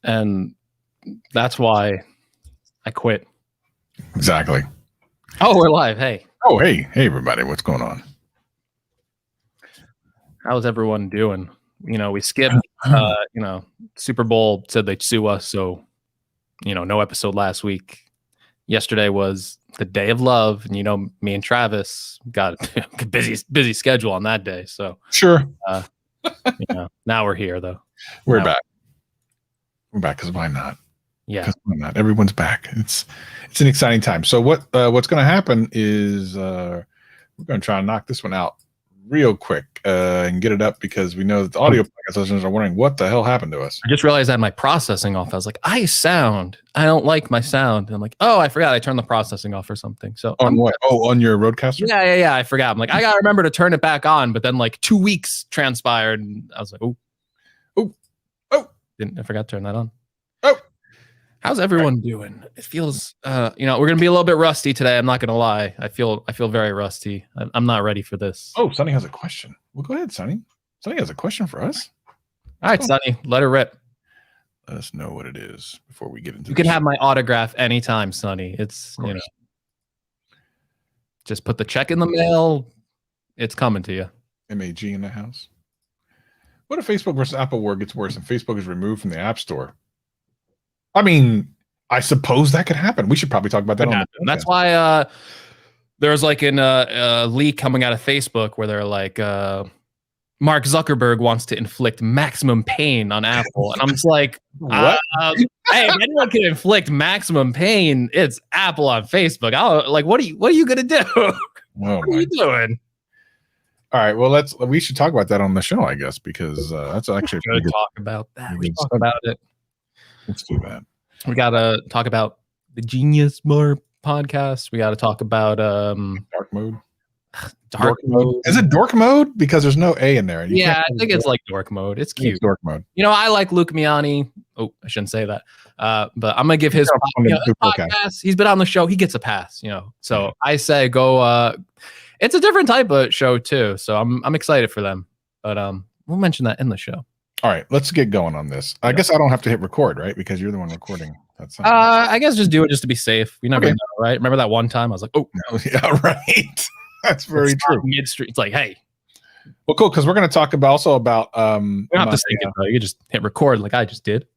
And that's why I quit. Exactly. Oh, we're live. Hey. Oh, hey, everybody. What's going on? How's everyone doing? We skipped, Super Bowl said they'd sue us. So, no episode last week. Yesterday was the day of love. And, me and Travis got a busy schedule on that day. So, sure. Now we're here, though. We're back. We're back because why not? Yeah. Because why not? Everyone's back. It's an exciting time. So what's going to happen is we're going to try and knock this one out real quick and get it up because we know that the audio podcast listeners are wondering what the hell happened to us. I just realized I had my processing off. I was like, I don't like my sound. And I'm like, oh, I forgot I turned the processing off or something. So on what? Oh, on your Rodecaster? Yeah. I forgot. I'm like, I got to remember to turn it back on. But then like 2 weeks transpired and I was like, oh. I forgot to turn that on. Oh. How's everyone doing? It feels, we're going to be a little bit rusty today. I'm not going to lie. I feel very rusty. I'm not ready for this. Oh, Sonny has a question. Well, go ahead, Sonny. Sonny has a question for us. All right, Sonny, let her rip. Let us know what it is before we get into You can have my autograph anytime, Sonny. It's, just put the check in the mail. It's coming to you. MAG in the house. What if Facebook versus Apple war gets worse and Facebook is removed from the App Store? I mean, I suppose that could happen. We should probably talk about that. That's why there's like a leak coming out of Facebook where they're like, Mark Zuckerberg wants to inflict maximum pain on Apple. And I'm just like, what? Hey, if anyone can inflict maximum pain, it's Apple on Facebook. What are you going to do? What are you doing? All right, well, we should talk about that on the show, I guess, because that's actually we should talk about that. We talk about it. Let's do that. We got to talk about the Genius Bar podcast. We got to talk about dark mode. Dark mode. Is it dork mode? Because there's no A in there. Yeah, I think it's like dork mode. It's cute. It's dork mode. I like Luke Miani. Oh, I shouldn't say that. But I'm gonna give his podcast. He's been on the show. He gets a pass. So I say go. It's a different type of show too. So I'm excited for them. But we'll mention that in the show. All right, let's get going on this. I guess I don't have to hit record, right? Because you're the one recording. That's I guess just do it just to be safe. We never know, right? Remember that one time I was like, oh, no, yeah, right. That's very true. Mid-street, it's like, hey. Well, cool, because we're going to talk about. You don't have to sing it, though. You can just hit record like I just did.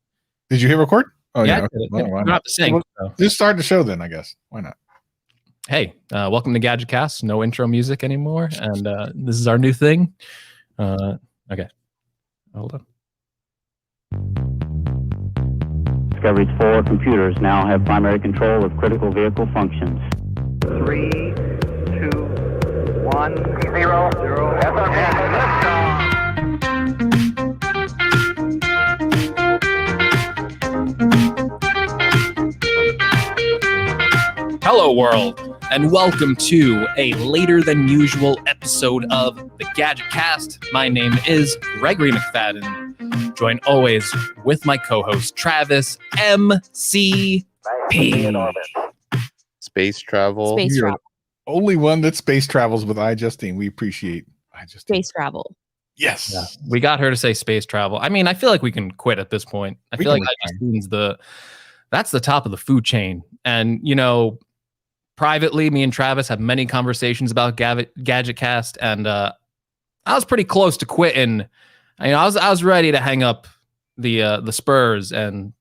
Did you hit record? Oh yeah. Okay. You don't have to sing. Just start the show then, I guess. Why not? Hey, welcome to Gadget Cast. No intro music anymore, and this is our new thing. Okay, hold on. Discovery's 4 computers now have primary control of critical vehicle functions. 3, 2, 1, 0, 0. Hello, world, and welcome to a later than usual episode of the Gadget Cast. My name is Gregory McFadden, joined always with my co-host Travis MCP. Space travel. You're the only one that space travels with iJustine. We appreciate iJustine. Space travel. Yes. Yeah, we got her to say space travel. I mean, I feel like we can quit at this point. I feel like iJustine's that's the top of the food chain. And, privately, me and Travis have many conversations about Gadget Cast, and I was pretty close to quitting. I was ready to hang up the Spurs and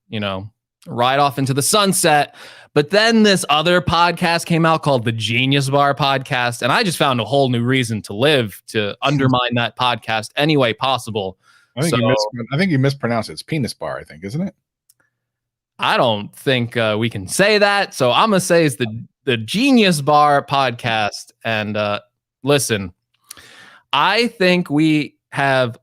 ride off into the sunset. But then this other podcast came out called the Genius Bar podcast, and I just found a whole new reason to live to undermine that podcast any way possible. I think you mispronounced it. It's penis bar, I think, isn't it? I don't think we can say that, so I'm gonna say it's the Genius Bar podcast. And listen, I think we have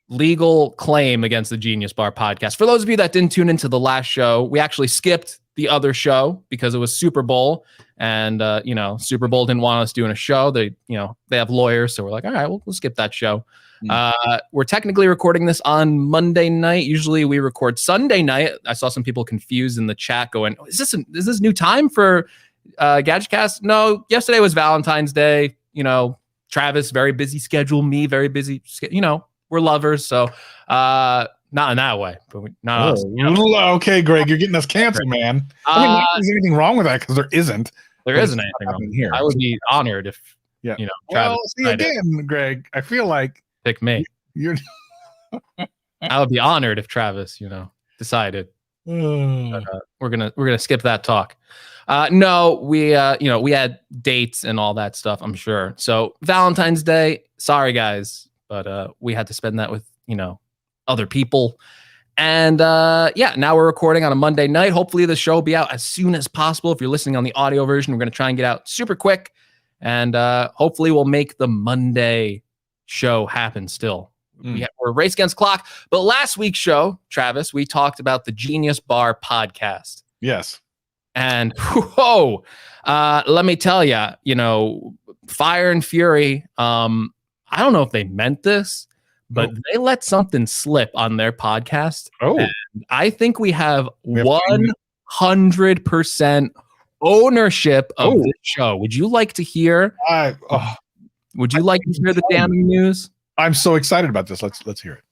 legal claim against the Genius Bar podcast. For those of you that didn't tune into the last show, we actually skipped the other show because it was Super Bowl, and Super Bowl didn't want us doing a show. They have lawyers, so we're like, all right, we'll skip that show. We're technically recording this on Monday night. Usually we record Sunday night. I saw some people confused in the chat going, is this new time for Gadget Cast? No, yesterday was Valentine's Day. Travis, very busy schedule. Me, very busy. We're lovers. So not in that way, but not us. You know? Okay, Greg, you're getting us canceled, man. I mean, not that there's anything wrong with that because there isn't. There isn't anything wrong here. I would be honored if Yeah. you know. Well, Travis see again, Greg. I feel like pick me. You're. I would be honored if Travis, decided. But, we're gonna skip that talk. No, we we had dates and all that stuff. I'm sure. So Valentine's Day. Sorry, guys, but we had to spend that with other people. And now we're recording on a Monday night. Hopefully the show will be out as soon as possible. If you're listening on the audio version, we're going to try and get out super quick. And hopefully we'll make the Monday show happen still. We're a race against clock. But last week's show, Travis, we talked about the Genius Bar podcast. Yes. And let me tell you, Fire and Fury, I don't know if they meant this, but they let something slip on their podcast. And I think we have 100% ownership of this show. Would you like to hear? Would you like to hear the damning news? I'm so excited about this. Let's hear it.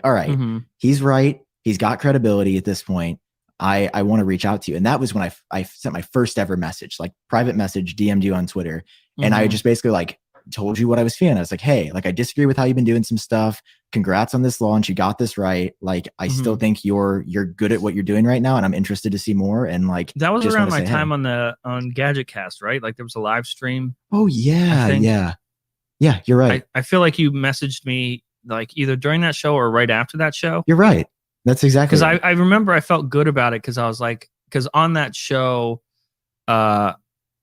All right. He's right. He's got credibility at this point. I want to reach out to you. And that was when I sent my first ever message, like private message, DM'd you on Twitter. And I just basically told you what I was feeling. I was like, hey, I disagree with how you've been doing some stuff. Congrats on this launch. You got this right. I still think you're good at what you're doing right now. And I'm interested to see more. And that was around my time on Gadget Cast, right? There was a live stream. Oh yeah. Yeah, you're right. I feel like you messaged me either during that show or right after that show. You're right. That's exactly because I remember I felt good about it because I was because on that show, I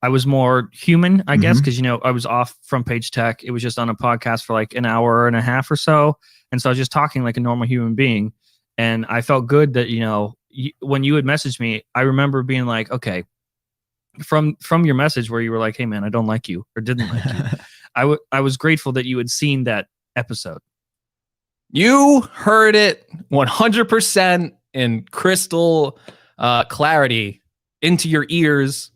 was more human, I guess, because I was off Front Page Tech. It was just on a podcast for an hour and a half or so, and so I was just talking like a normal human being, and I felt good that when you had messaged me, I remember being like, okay, from your message where you were like, hey man, I don't like you or didn't like you. I was grateful that you had seen that episode. You heard it 100% in crystal clarity into your ears.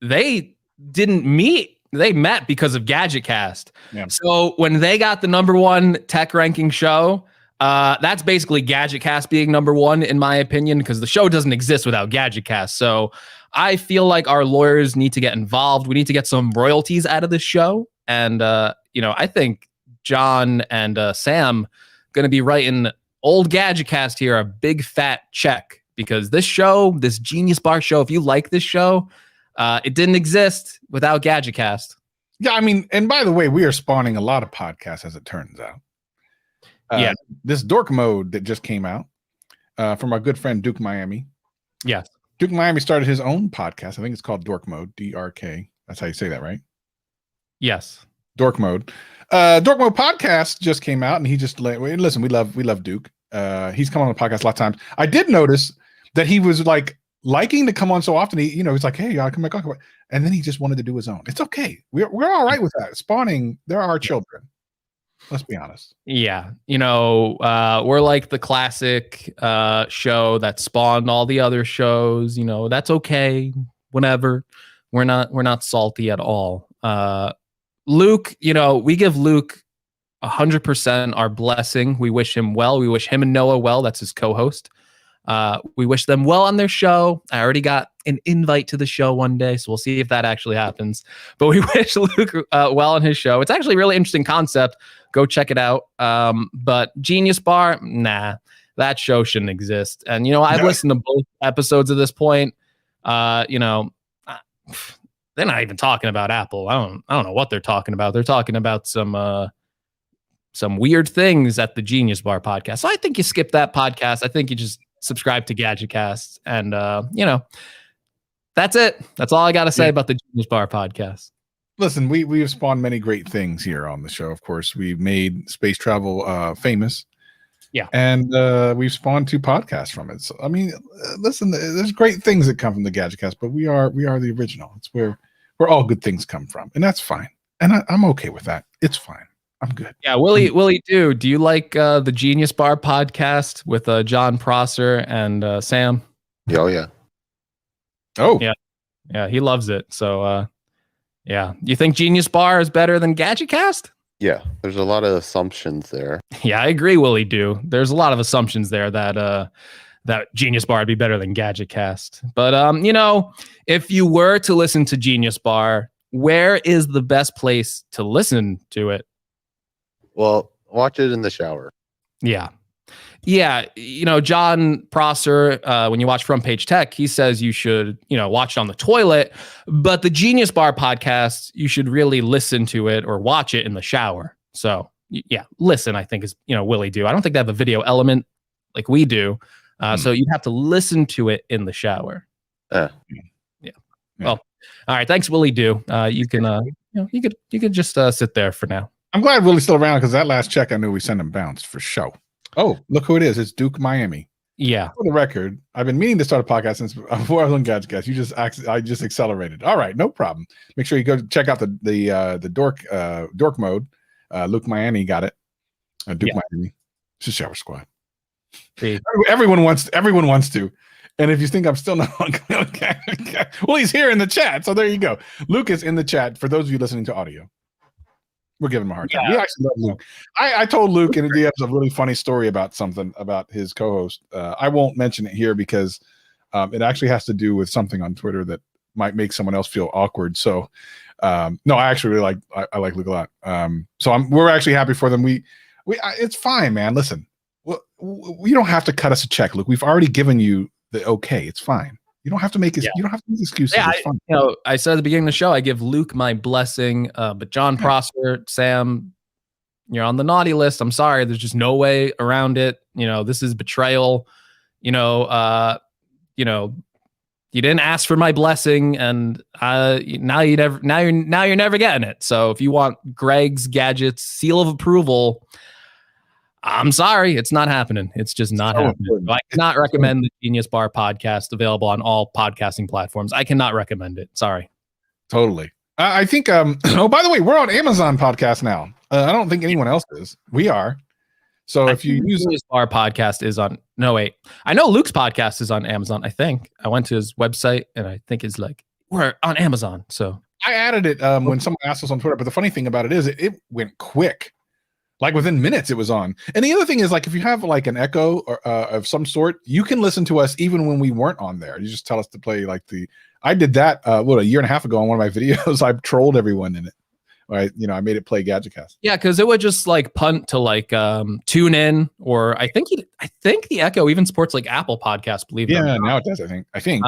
They didn't meet. They met because of Gadget Cast. Yeah. So when they got the #1 tech ranking show, that's basically Gadget Cast being #1 in my opinion, because the show doesn't exist without Gadget Cast. So I feel like our lawyers need to get involved. We need to get some royalties out of this show. And, I think John and Sam going to be writing old Gadget Cast here a big fat check, because this show, this Genius Bar show, if you like this show, it didn't exist without Gadget Cast. Yeah, I mean, and by the way, we are spawning a lot of podcasts as it turns out. This Dork Mode that just came out from our good friend Duke Miami. Yes. Duke Miami started his own podcast. I think it's called Dork Mode, DRK. That's how you say that, right? Yes. Dork Mode. Dork Mode podcast just came out, and he just listen. We love Duke. He's come on the podcast a lot of times. I did notice that he was liking to come on so often. He's like, hey, y'all come back on, and then he just wanted to do his own. It's okay. We're all right with that. Spawning. There are our children. Let's be honest. Yeah. We're like the classic show that spawned all the other shows. That's okay. Whenever. We're not salty at all. Luke, we give Luke 100% our blessing. We wish him well. We wish him and Noah well. That's his co-host. We wish them well on their show. I already got an invite to the show one day, so we'll see if that actually happens. But we wish Luke well on his show. It's actually a really interesting concept. Go check it out. But Genius Bar, nah, that show shouldn't exist. And I've listened to both episodes at this point. They're not even talking about Apple. I don't know what they're talking about. They're talking about some weird things at the Genius Bar podcast. So I think you skip that podcast. I think you just subscribe to Gadget Cast, and that's it. That's all I got to say about the Genius Bar podcast. Listen, we have spawned many great things here on the show. Of course, we've made space travel famous. Yeah. And we've spawned 2 podcasts from it. So, I mean, listen, there's great things that come from the Gadget Cast, but we are the original. It's where all good things come from. And that's fine. And I'm okay with that. It's fine. I'm good. Yeah. Willie, do you like the Genius Bar podcast with John Prosser and Sam? Oh, yeah. Oh. Yeah. Yeah. He loves it. So, yeah. You think Genius Bar is better than Gadget Cast? Yeah, there's a lot of assumptions there. Yeah, I agree, Willie Do. There's a lot of assumptions there that that Genius Bar would be better than Gadget Cast. But you know, if you were to listen to Genius Bar, where is the best place to listen to it? Well, watch it in the shower. Yeah. Yeah, you know, John Prosser, when you watch Front Page Tech, he says you should, you know, watch it on the toilet. But the Genius Bar podcast, you should really listen to it or watch it in the shower. So, yeah, listen, I think is, you know, Willie Do. I don't think they have a video element like we do. So you'd have to listen to it in the shower. Yeah. Well, all right. Thanks, Willie Do. You can, you know, you could just sit there for now. I'm glad Willie's still around because that last check I knew we sent him bounced for show. Oh, look who it is. It's Duke Miami. Yeah. For the record, I've been meaning to start a podcast since before I was on Gadget Cast. I just accelerated. All right, no problem. Make sure you go check out the dork mode. Luke Miami got it. Duke Miami. It's a shower squad. See. Everyone wants to. And if you think I'm still not on, okay. Well, he's here in the chat. So there you go. Luke is in the chat for those of you listening to audio. We're giving him a hard time. We actually love Luke. I told Luke in the DMs a really funny story about something about his co-host. I won't mention it here because it actually has to do with something on Twitter that might make someone else feel awkward. So no, I actually really I like Luke a lot. So we're actually happy for them. It's fine, man. Listen, you don't have to cut us a check, Luke. We've already given you the okay. It's fine. You don't have to make you don't have to make excuses. Yeah, you know, I said at the beginning of the show, I give Luke my blessing, but John Prosser, Sam, you're on the naughty list. I'm sorry. There's just no way around it. You know, this is betrayal. You know, you didn't ask for my blessing, and now you're never getting it. So if you want Greg's Gadgets seal of approval, I'm sorry, it's not happening. It's just not happening. I cannot recommend the Genius Bar podcast, available on all podcasting platforms. I cannot recommend it. Sorry. Totally. I think, oh, by the way, we're on Amazon podcast now. I don't think anyone else is. We are. So if you use Genius Bar podcast is on, no, wait. I know Luke's podcast is on Amazon. I think I went to his website and I think it's like, we're on Amazon. So I added it when someone asked us on Twitter. But the funny thing about it is it went quick. Like within minutes, it was on. And the other thing is, like, if you have like an echo or, of some sort, you can listen to us even when we weren't on there. You just tell us to play like I did that a year and a half ago on one of my videos. I trolled everyone in it. Right, you know, I made it play Gadget Cast. Yeah, because it would just like punt to like tune in, or I think the Echo even supports like Apple Podcasts. Believe it or not. Now it does. I think.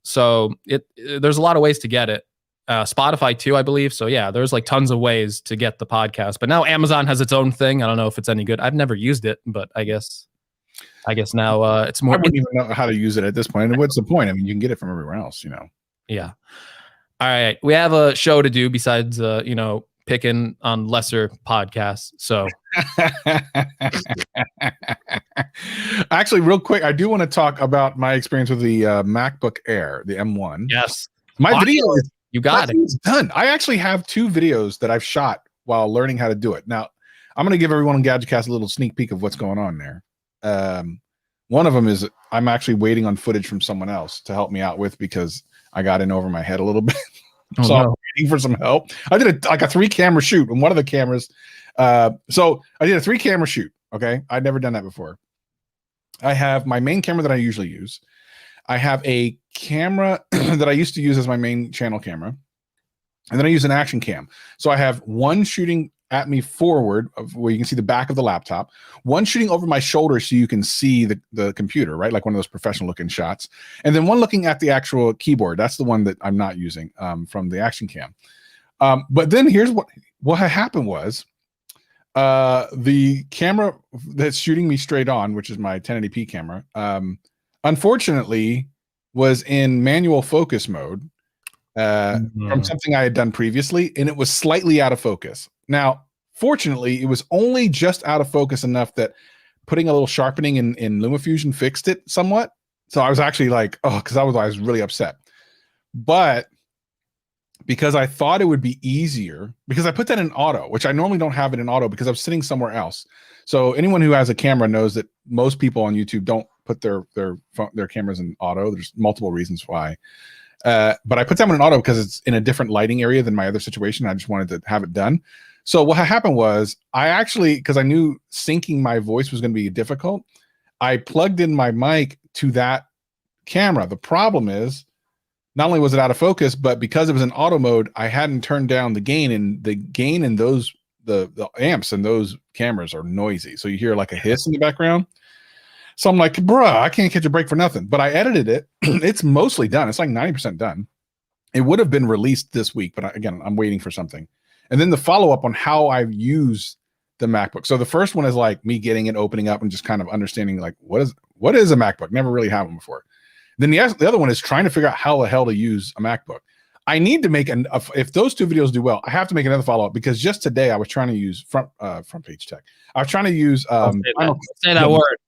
So there's a lot of ways to get it. Spotify too, I believe. So yeah, there's like tons of ways to get the podcast. But now Amazon has its own thing. I don't know if it's any good. I've never used it, but I guess now it's more. I wouldn't even know how to use it at this point. And what's the point? I mean, you can get it from everywhere else, you know. Yeah. All right, we have a show to do besides you know, picking on lesser podcasts. So actually, real quick, I do want to talk about my experience with the MacBook Air, the M1. Yes, my video is. You got it. It's done. I actually have 2 videos that I've shot while learning how to do it. Now, I'm going to give everyone on Gadget Cast a little sneak peek of what's going on there. One of them is I'm actually waiting on footage from someone else to help me out with because I got in over my head a little bit. So I'm waiting for some help. I did a 3-camera shoot on one of the cameras. So I did a 3-camera shoot. Okay. I'd never done that before. I have my main camera that I usually use. I have a camera that I used to use as my main channel camera. And then I use an action cam. So I have one shooting at me forward of where you can see the back of the laptop, one shooting over my shoulder so you can see the computer, right? Like one of those professional looking shots. And then one looking at the actual keyboard. That's the one that I'm not using from the action cam. But then here's what had happened was the camera that's shooting me straight on, which is my 1080p camera, unfortunately was in manual focus mode from something I had done previously, and it was slightly out of focus. Now, fortunately, it was only just out of focus enough that putting a little sharpening in LumaFusion fixed it somewhat. So I was actually like, oh, because I was really upset. But because I thought it would be easier, because I put that in auto, which I normally don't have it in auto because I was sitting somewhere else. So anyone who has a camera knows that most people on YouTube don't put their cameras in auto. There's multiple reasons why. But I put them in auto because it's in a different lighting area than my other situation. I just wanted to have it done. So what happened was I actually, because I knew syncing my voice was going to be difficult, I plugged in my mic to that camera. The problem is, not only was it out of focus, but because it was in auto mode, I hadn't turned down the gain, and the gain in those the amps in those cameras are noisy. So you hear like a hiss in the background. So I'm like, bruh, I can't catch a break for nothing. But I edited it. It's mostly done. It's like 90% done. It would have been released this week, but again, I'm waiting for something. And then the follow-up on how I've used the MacBook. So the first one is like me getting it, opening up, and just kind of understanding like what is a MacBook? Never really had one before. Then the other one is trying to figure out how the hell to use a MacBook. I need to make if those two videos do well, I have to make another follow-up, because just today I was trying to use front page tech. I was trying to use say that word.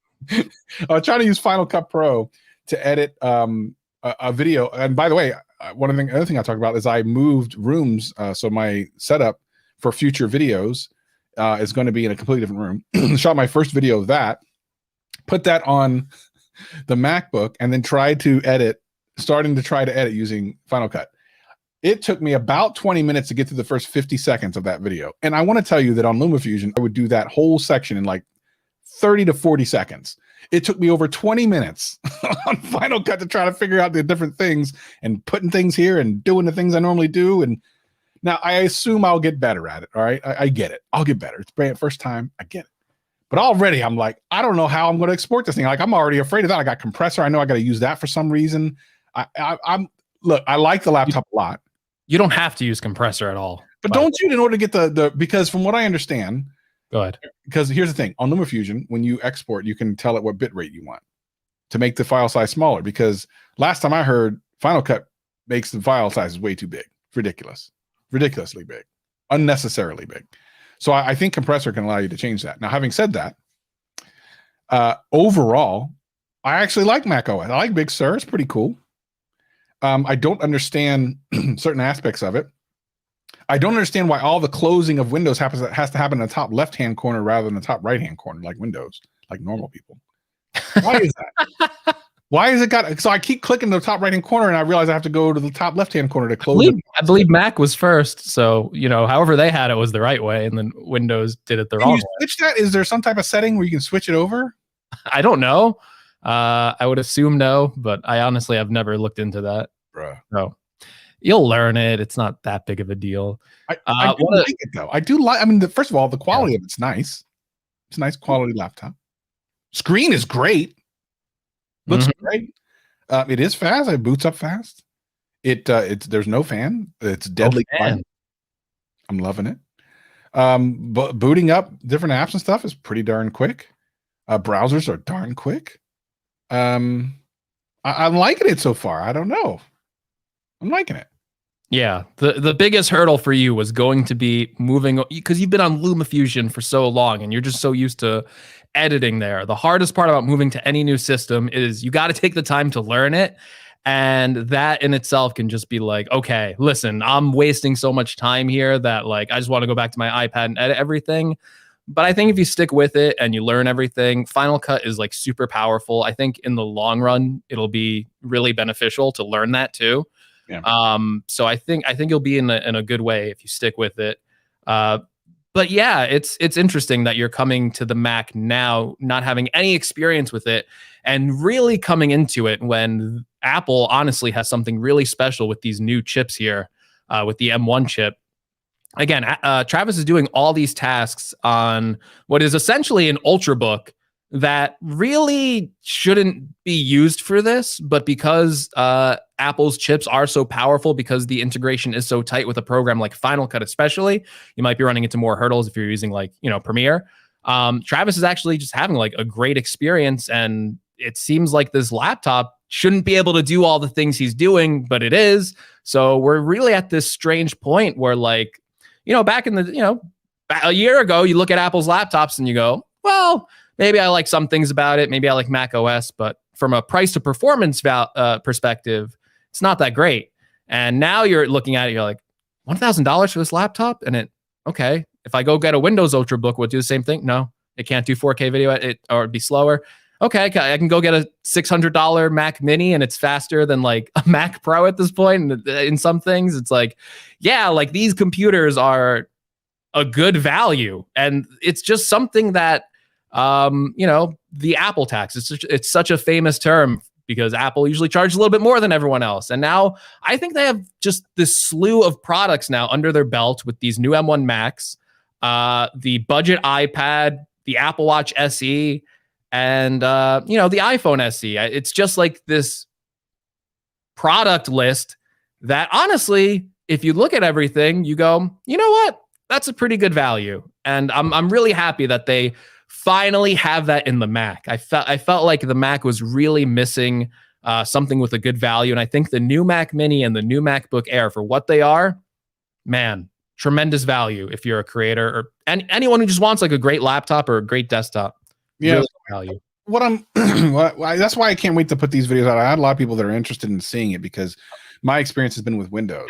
I was trying to use Final Cut Pro to edit a video. And by the way, other thing I talked about is I moved rooms. So my setup for future videos is going to be in a completely different room. Shot my first video of that, put that on the MacBook, and then starting to try to edit using Final Cut. It took me about 20 minutes to get through the first 50 seconds of that video. And I want to tell you that on LumaFusion, I would do that whole section in like 30 to 40 seconds. It took me over 20 minutes on Final Cut to try to figure out the different things and putting things here and doing the things I normally do. And now I assume I'll get better at it. All right. I get it. I'll get better. It's brand first time. I get it. But already I'm like, I don't know how I'm going to export this thing. Like, I'm already afraid of that. I got compressor. I know I got to use that for some reason. Look, I like the laptop a lot. You don't have to use compressor at all. But don't you, in order to get because from what I understand, go ahead. Because here's the thing, on LumaFusion, when you export, you can tell it what bit rate you want to make the file size smaller. Because last time I heard, Final Cut makes the file sizes way too big. Ridiculously big, unnecessarily big. So I think compressor can allow you to change that. Now, having said that, overall, I actually like Mac OS. I like Big Sur. It's pretty cool. I don't understand certain aspects of it. I don't understand why all the closing of Windows has to happen in the top left-hand corner rather than the top right-hand corner, like Windows, like normal people. Why is that? Why is it got? So I keep clicking the top right-hand corner, and I realize I have to go to the top left-hand corner to close. I believe Mac was first, so however they had it was the right way, and then Windows did it the wrong way. Switch that? Is there some type of setting where you can switch it over? I don't know. I would assume no, but I honestly have never looked into that. Bruh. No. You'll learn it. It's not that big of a deal. I do like it, though. I do like, I mean, first of all, the quality of it's nice. It's a nice quality laptop. Screen is great. Looks great. It is fast. It boots up fast. There's no fan. It's deadly quiet. I'm loving it. But booting up different apps and stuff is pretty darn quick. Browsers are darn quick. I'm liking it so far. I don't know. I'm liking it. Yeah, the biggest hurdle for you was going to be moving, because you've been on LumaFusion for so long and you're just so used to editing there. The hardest part about moving to any new system is you got to take the time to learn it. And that in itself can just be like, okay, listen, I'm wasting so much time here that like I just want to go back to my iPad and edit everything. But I think if you stick with it and you learn everything, Final Cut is like super powerful. I think in the long run, it'll be really beneficial to learn that too. Yeah. So I think you'll be in a good way if you stick with it. But yeah, it's interesting that you're coming to the Mac now, not having any experience with it, and really coming into it when Apple honestly has something really special with these new chips here, with the M1 chip. Again, Travis is doing all these tasks on what is essentially an Ultrabook that really shouldn't be used for this, but because Apple's chips are so powerful, because the integration is so tight with a program like Final Cut especially, you might be running into more hurdles if you're using like, Premiere. Travis is actually just having like a great experience, and it seems like this laptop shouldn't be able to do all the things he's doing, but it is. So we're really at this strange point where like, back in the, a year ago, you look at Apple's laptops and you go, well, maybe I like some things about it. Maybe I like Mac OS, but from a price to performance perspective, it's not that great. And now you're looking at it, you're like, $1,000 for this laptop? And okay, if I go get a Windows Ultrabook, will it do the same thing? No, it can't do 4K video, or it'd be slower. Okay, I can go get a $600 Mac Mini and it's faster than like a Mac Pro at this point. And in some things, it's like, yeah, like these computers are a good value. And it's just something that, the Apple tax, it's such a famous term because Apple usually charges a little bit more than everyone else. And now I think they have just this slew of products now under their belt with these new M1 Max, the budget iPad, the Apple Watch SE, and, the iPhone SE. It's just like this product list that honestly, if you look at everything, you go, you know what? That's a pretty good value. And I'm really happy that they finally have that in the Mac. I felt like the Mac was really missing something with a good value. And I think the new Mac Mini and the new MacBook Air, for what they are, man, tremendous value if you're a creator or anyone who just wants like a great laptop or a great desktop. Yeah. Really value. That's why I can't wait to put these videos out. I had a lot of people that are interested in seeing it because my experience has been with Windows.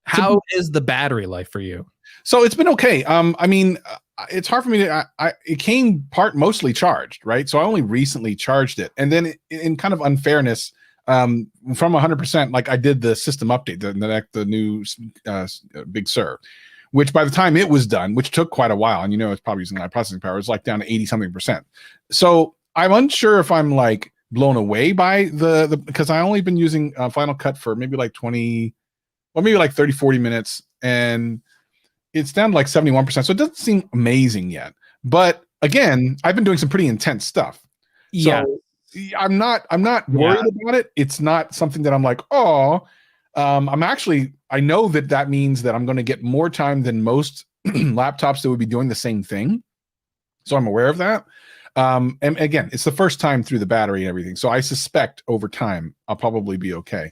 How is the battery life for you? So it's been okay. I mean, it's hard for me to. It came mostly charged, right? So I only recently charged it, and then in kind of unfairness, from 100%, like I did the system update, the new Big Sur, which by the time it was done, which took quite a while, and it's probably using that processing power, it's like down to 80-something%. So I'm unsure if I'm like blown away by the because I only been using Final Cut for maybe like 20, well maybe like 30-40 minutes, and it's down to like 71%. So it doesn't seem amazing yet. But again, I've been doing some pretty intense stuff. Yeah. So I'm not worried about it. It's not something that I'm like, I know that means that I'm going to get more time than most laptops that would be doing the same thing. So I'm aware of that. And again, it's the first time through the battery and everything. So I suspect over time I'll probably be okay.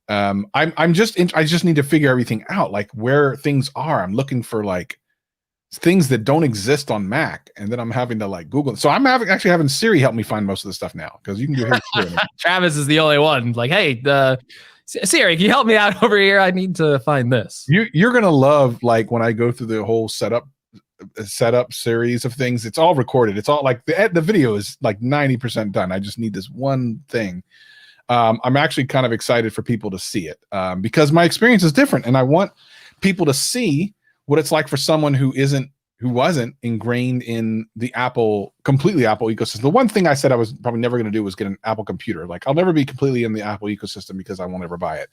I just need to figure everything out, like where things are. I'm looking for like things that don't exist on Mac, and then I'm having to like Google. So I'm actually having Siri help me find most of the stuff now because you can do it. Travis is the only one. Like, hey, Siri, can you help me out over here? I need to find this. You're gonna love like when I go through the whole setup series of things. It's all recorded. It's all like the video is like 90% done. I just need this one thing. I'm actually kind of excited for people to see it because my experience is different, and I want people to see what it's like for someone who wasn't ingrained in the completely Apple ecosystem. The one thing I said I was probably never going to do was get an Apple computer. Like I'll never be completely in the Apple ecosystem because I won't ever buy it.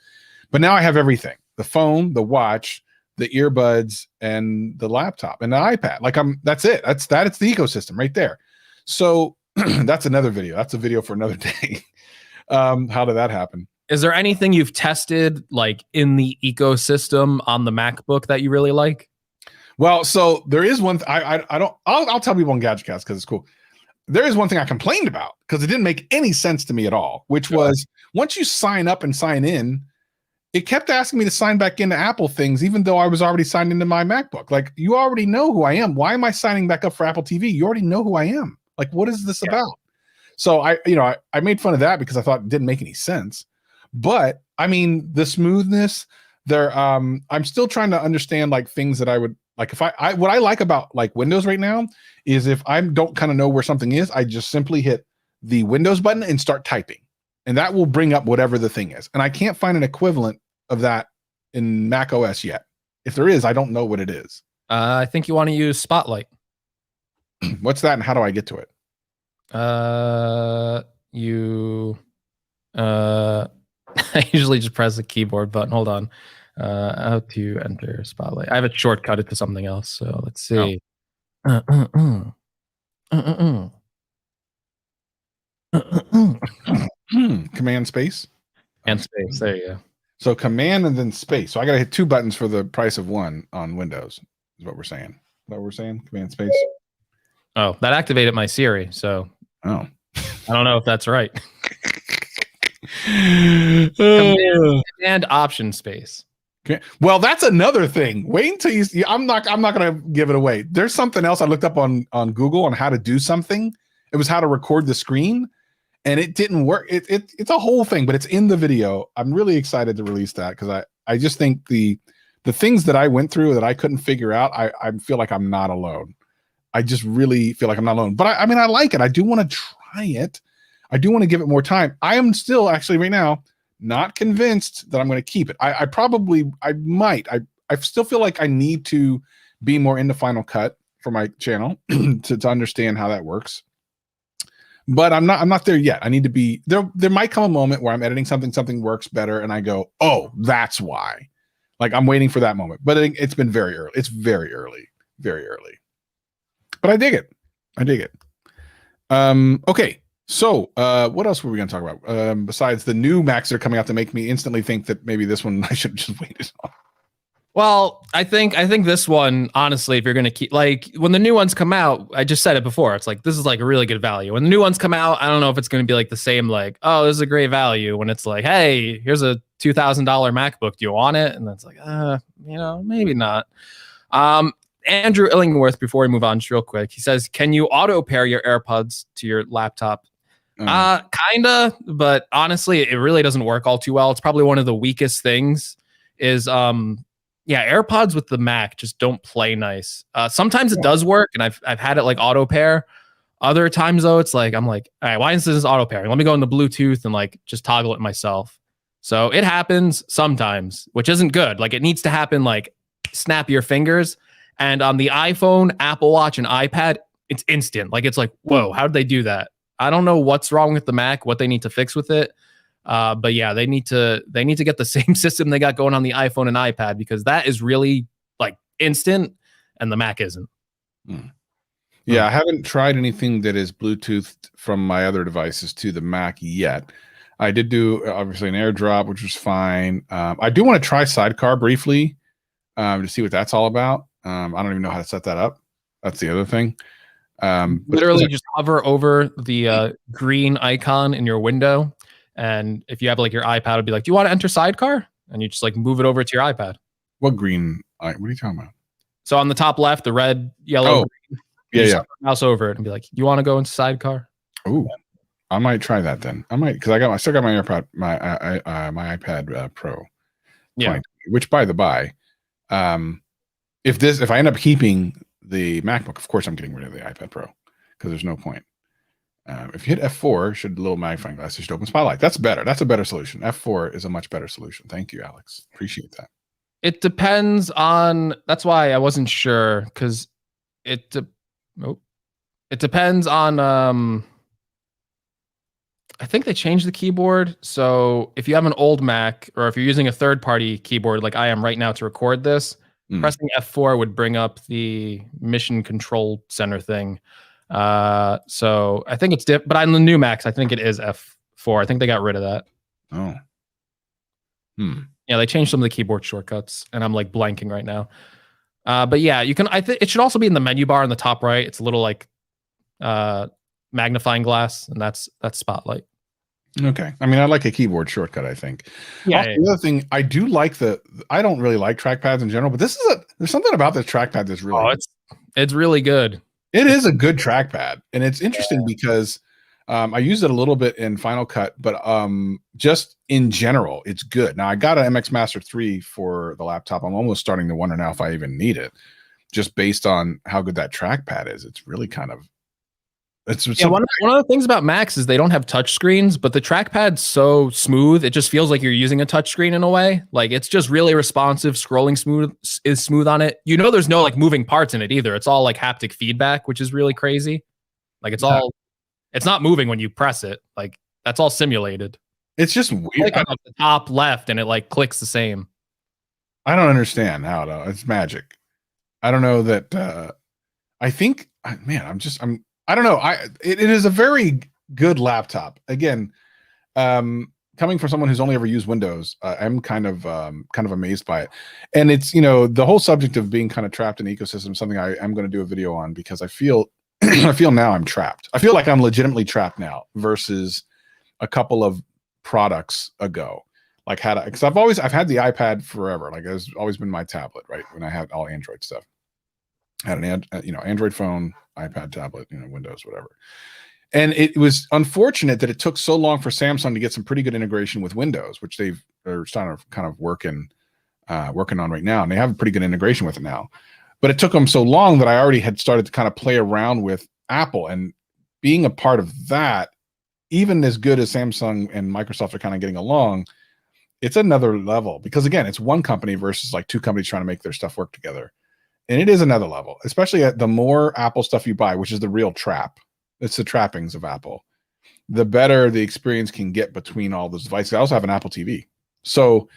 But now I have everything: the phone, the watch, the earbuds, and the laptop and the iPad. Like that's it. It's the ecosystem right there. So that's another video. That's a video for another day. How did that happen? Is there anything you've tested like in the ecosystem on the MacBook that you really like? Well, so there is one. I'll tell people on Gadget Cast because it's cool. There is one thing I complained about because it didn't make any sense to me at all, which was once you sign up and sign in, it kept asking me to sign back into Apple things, even though I was already signed into my MacBook. Like, you already know who I am. Why am I signing back up for Apple TV? You already know who I am. Like, what is this about? So I made fun of that because I thought it didn't make any sense. But I mean, the smoothness there, I'm still trying to understand like things that I would like. If I what I like about like Windows right now is if I don't kind of know where something is, I just simply hit the Windows button and start typing, and that will bring up whatever the thing is. And I can't find an equivalent of that in Mac OS yet. If there is, I don't know what it is. I think you want to use Spotlight. What's that, and how do I get to it? I usually just press the keyboard button. Hold on. How to enter Spotlight. I have it shortcutted to something else. So let's see. Command space. And space. There you go. So command and then space. So I got to hit two buttons for the price of one on Windows, is what we're saying. Is that what we're saying? Command space. Oh, that activated my Siri. So I don't know if that's right. Command option space. Okay. Well, that's another thing. Wait until you. I'm not going to give it away. There's something else I looked up on Google on how to do something. It was how to record the screen, and it didn't work. It's a whole thing, but it's in the video. I'm really excited to release that because I just think the things that I went through that I couldn't figure out. I feel like I'm not alone. I just really feel like I'm not alone. But I mean, I like it. I do want to try it. I do want to give it more time. I am still actually right now not convinced that I'm going to keep it. I might. I still feel like I need to be more into Final Cut for my channel to understand how that works. But I'm not there yet. I need to be there. There might come a moment where I'm editing something works better, and I go, "Oh, that's why." Like I'm waiting for that moment. But it's been very early. It's very early, very early. But I dig it. I dig it. Okay. So, what else were we going to talk about? Besides the new Macs that are coming out to make me instantly think that maybe this one I should just wait it on. Well, I think this one, honestly, if you're going to keep, like, when the new ones come out, I just said it before, it's like, this is like a really good value. When the new ones come out, I don't know if it's going to be like the same, like, oh, this is a great value, when it's like, hey, here's a $2,000 MacBook. Do you want it? And that's like, maybe not. Andrew Illingworth, before we move on just real quick, he says, can you auto pair your AirPods to your laptop? Kinda, but honestly, it really doesn't work all too well. It's probably one of the weakest things is, AirPods with the Mac just don't play nice. Sometimes it does work, and I've had it like auto pair. Other times though, it's like I'm like, all right, why isn't this auto pairing? Let me go into Bluetooth and like just toggle it myself. So it happens sometimes, which isn't good. Like it needs to happen like snap your fingers. And on the iPhone, Apple Watch, and iPad, it's instant. Like it's like, whoa, how did they do that? I don't know what's wrong with the Mac, what they need to fix with it. But yeah, they need to get the same system they got going on the iPhone and iPad, because that is really like instant and the Mac isn't. Yeah, I haven't tried anything that is Bluetooth from my other devices to the Mac yet. I did do obviously an AirDrop, which was fine. I do want to try Sidecar briefly to see what that's all about. I don't even know how to set that up. That's the other thing. Literally just hover over the green icon in your window. And if you have like your iPad, it'll be like, do you want to enter Sidecar? And you just like move it over to your iPad. What green? What are you talking about? So on the top left, the red, yellow, green, yeah. Mouse over it and be like, you want to go into Sidecar? Ooh, I might try that then. I might, because I still got my AirPod, my iPad Pro. Yeah. Which, by the by, if I end up keeping the MacBook, of course I'm getting rid of the iPad Pro because there's no point. If you hit F4, should little magnifying glass should open Spotlight. That's better. That's a better solution. F4 is a much better solution. Thank you, Alex. Appreciate that. It depends on. That's why I wasn't sure, because it depends on. I think they changed the keyboard. So if you have an old Mac, or if you're using a third-party keyboard like I am right now to record this, pressing F4 would bring up the Mission Control Center thing. So I think it's but on the new Macs, I think it is F4. I think they got rid of that. Oh. Yeah, they changed some of the keyboard shortcuts, and I'm like blanking right now. But yeah, you can. I think it should also be in the menu bar in the top right. It's a little like magnifying glass, and that's Spotlight. Okay. I mean, I like a keyboard shortcut, I think. Yeah. Also, the other thing, I do like I don't really like trackpads in general, but there's something about this trackpad that's really it's really good. It is a good trackpad, and it's interesting because I used it a little bit in Final Cut, but just in general, it's good. Now, I got an MX Master 3 for the laptop. I'm almost starting to wonder now if I even need it, just based on how good that trackpad is. It's really kind of one of the things about Macs is they don't have touch screens, but the trackpad's so smooth, it just feels like you're using a touch screen in a way. Like it's just really responsive. Scrolling is smooth on it. There's no like moving parts in it either. It's all like haptic feedback, which is really crazy. Like it's not moving when you press it. Like that's all simulated. It's just weird. Like on the top left, and it like clicks the same. I don't understand how though. It's magic. I don't know that. I think, man, I don't know. It is a very good laptop. Again, coming from someone who's only ever used Windows, I'm kind of amazed by it. And it's, the whole subject of being kind of trapped in the ecosystem, something I'm going to do a video on, because I feel now I'm trapped. I feel like I'm legitimately trapped now versus a couple of products ago. Like because I've had the iPad forever. Like it's always been my tablet, right? When I had all Android stuff. I had an Android phone, iPad, tablet, Windows, whatever. And it was unfortunate that it took so long for Samsung to get some pretty good integration with Windows, which they're starting to kind of working on right now. And they have a pretty good integration with it now. But it took them so long that I already had started to kind of play around with Apple, and being a part of that, even as good as Samsung and Microsoft are kind of getting along, it's another level, because again, it's one company versus like two companies trying to make their stuff work together. and it is another level, especially at the more Apple stuff you buy, which is the real trap. It's the trappings of Apple. The better the experience can get between all those devices. I also have an Apple TV. So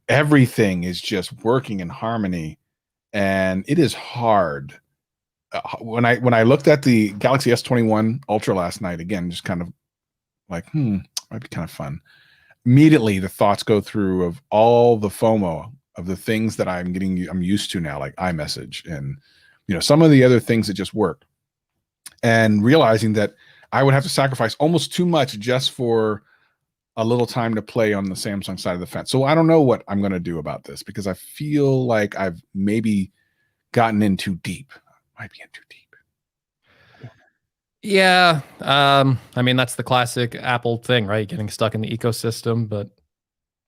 everything is just working in harmony, and it is hard. When I looked at the Galaxy S21 Ultra last night, again, just kind of like, might be kind of fun. Immediately, the thoughts go through of all the FOMO of the things that I'm used to now, like iMessage and some of the other things that just work, and realizing that I would have to sacrifice almost too much just for a little time to play on the Samsung side of the fence. So I don't know what I'm going to do about this, because I feel like I've maybe gotten in too deep. Might be in too deep. Yeah. I mean, that's the classic Apple thing, right? Getting stuck in the ecosystem. But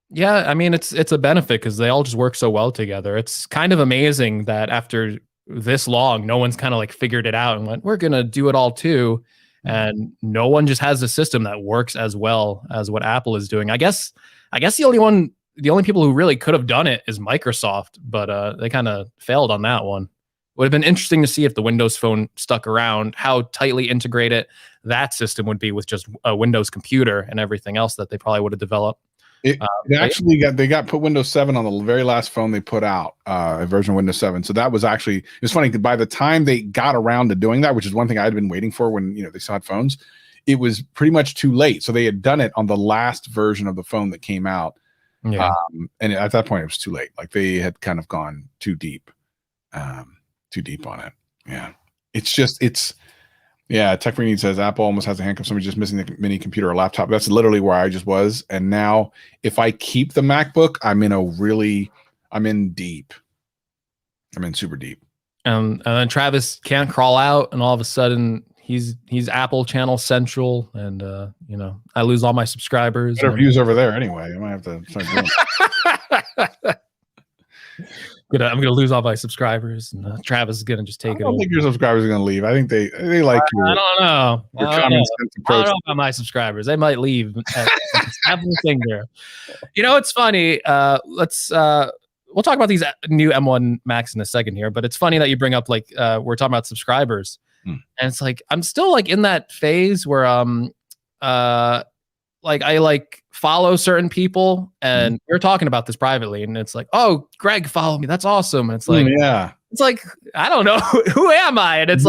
yeah, I mean, it's a benefit because they all just work so well together. It's kind of amazing that after this long, no one's kind of like figured it out and went, we're going to do it all too. And no one just has a system that works as well as what Apple is doing. I guess the only people who really could have done it is Microsoft, but they kind of failed on that one. Would have been interesting to see if the Windows Phone stuck around, how tightly integrated that system would be with just a Windows computer and everything else that they probably would have developed. They got put Windows 7 on the very last phone they put out, a version of Windows 7. So that was actually, it's funny, by the time they got around to doing that, which is one thing I had been waiting for when they still had phones, it was pretty much too late. So they had done it on the last version of the phone that came out. Yeah. And at that point it was too late. Like they had kind of gone too deep on it. Yeah. Tech Reed says Apple almost has a handcuff. Somebody just missing the mini computer or laptop. That's literally where I just was. And now if I keep the MacBook, I'm in deep. I'm in super deep. And then Travis can't crawl out, and all of a sudden he's Apple Channel Central, and I lose all my subscribers. Better views over there anyway. I might have to start doing I'm gonna lose all my subscribers, and Travis is gonna just take it. I don't think your subscribers are gonna leave. I think they like you. I don't know. Your I don't know about my subscribers. They might leave. Apple finger. It's funny. We'll talk about these new M1 Max in a second here, but it's funny that you bring up we're talking about subscribers, and it's like I'm still in that phase where I follow certain people, and we're talking about this privately, and it's like, oh, Greg, follow me. That's awesome. And it's like, it's like, I don't know, who am I? And it's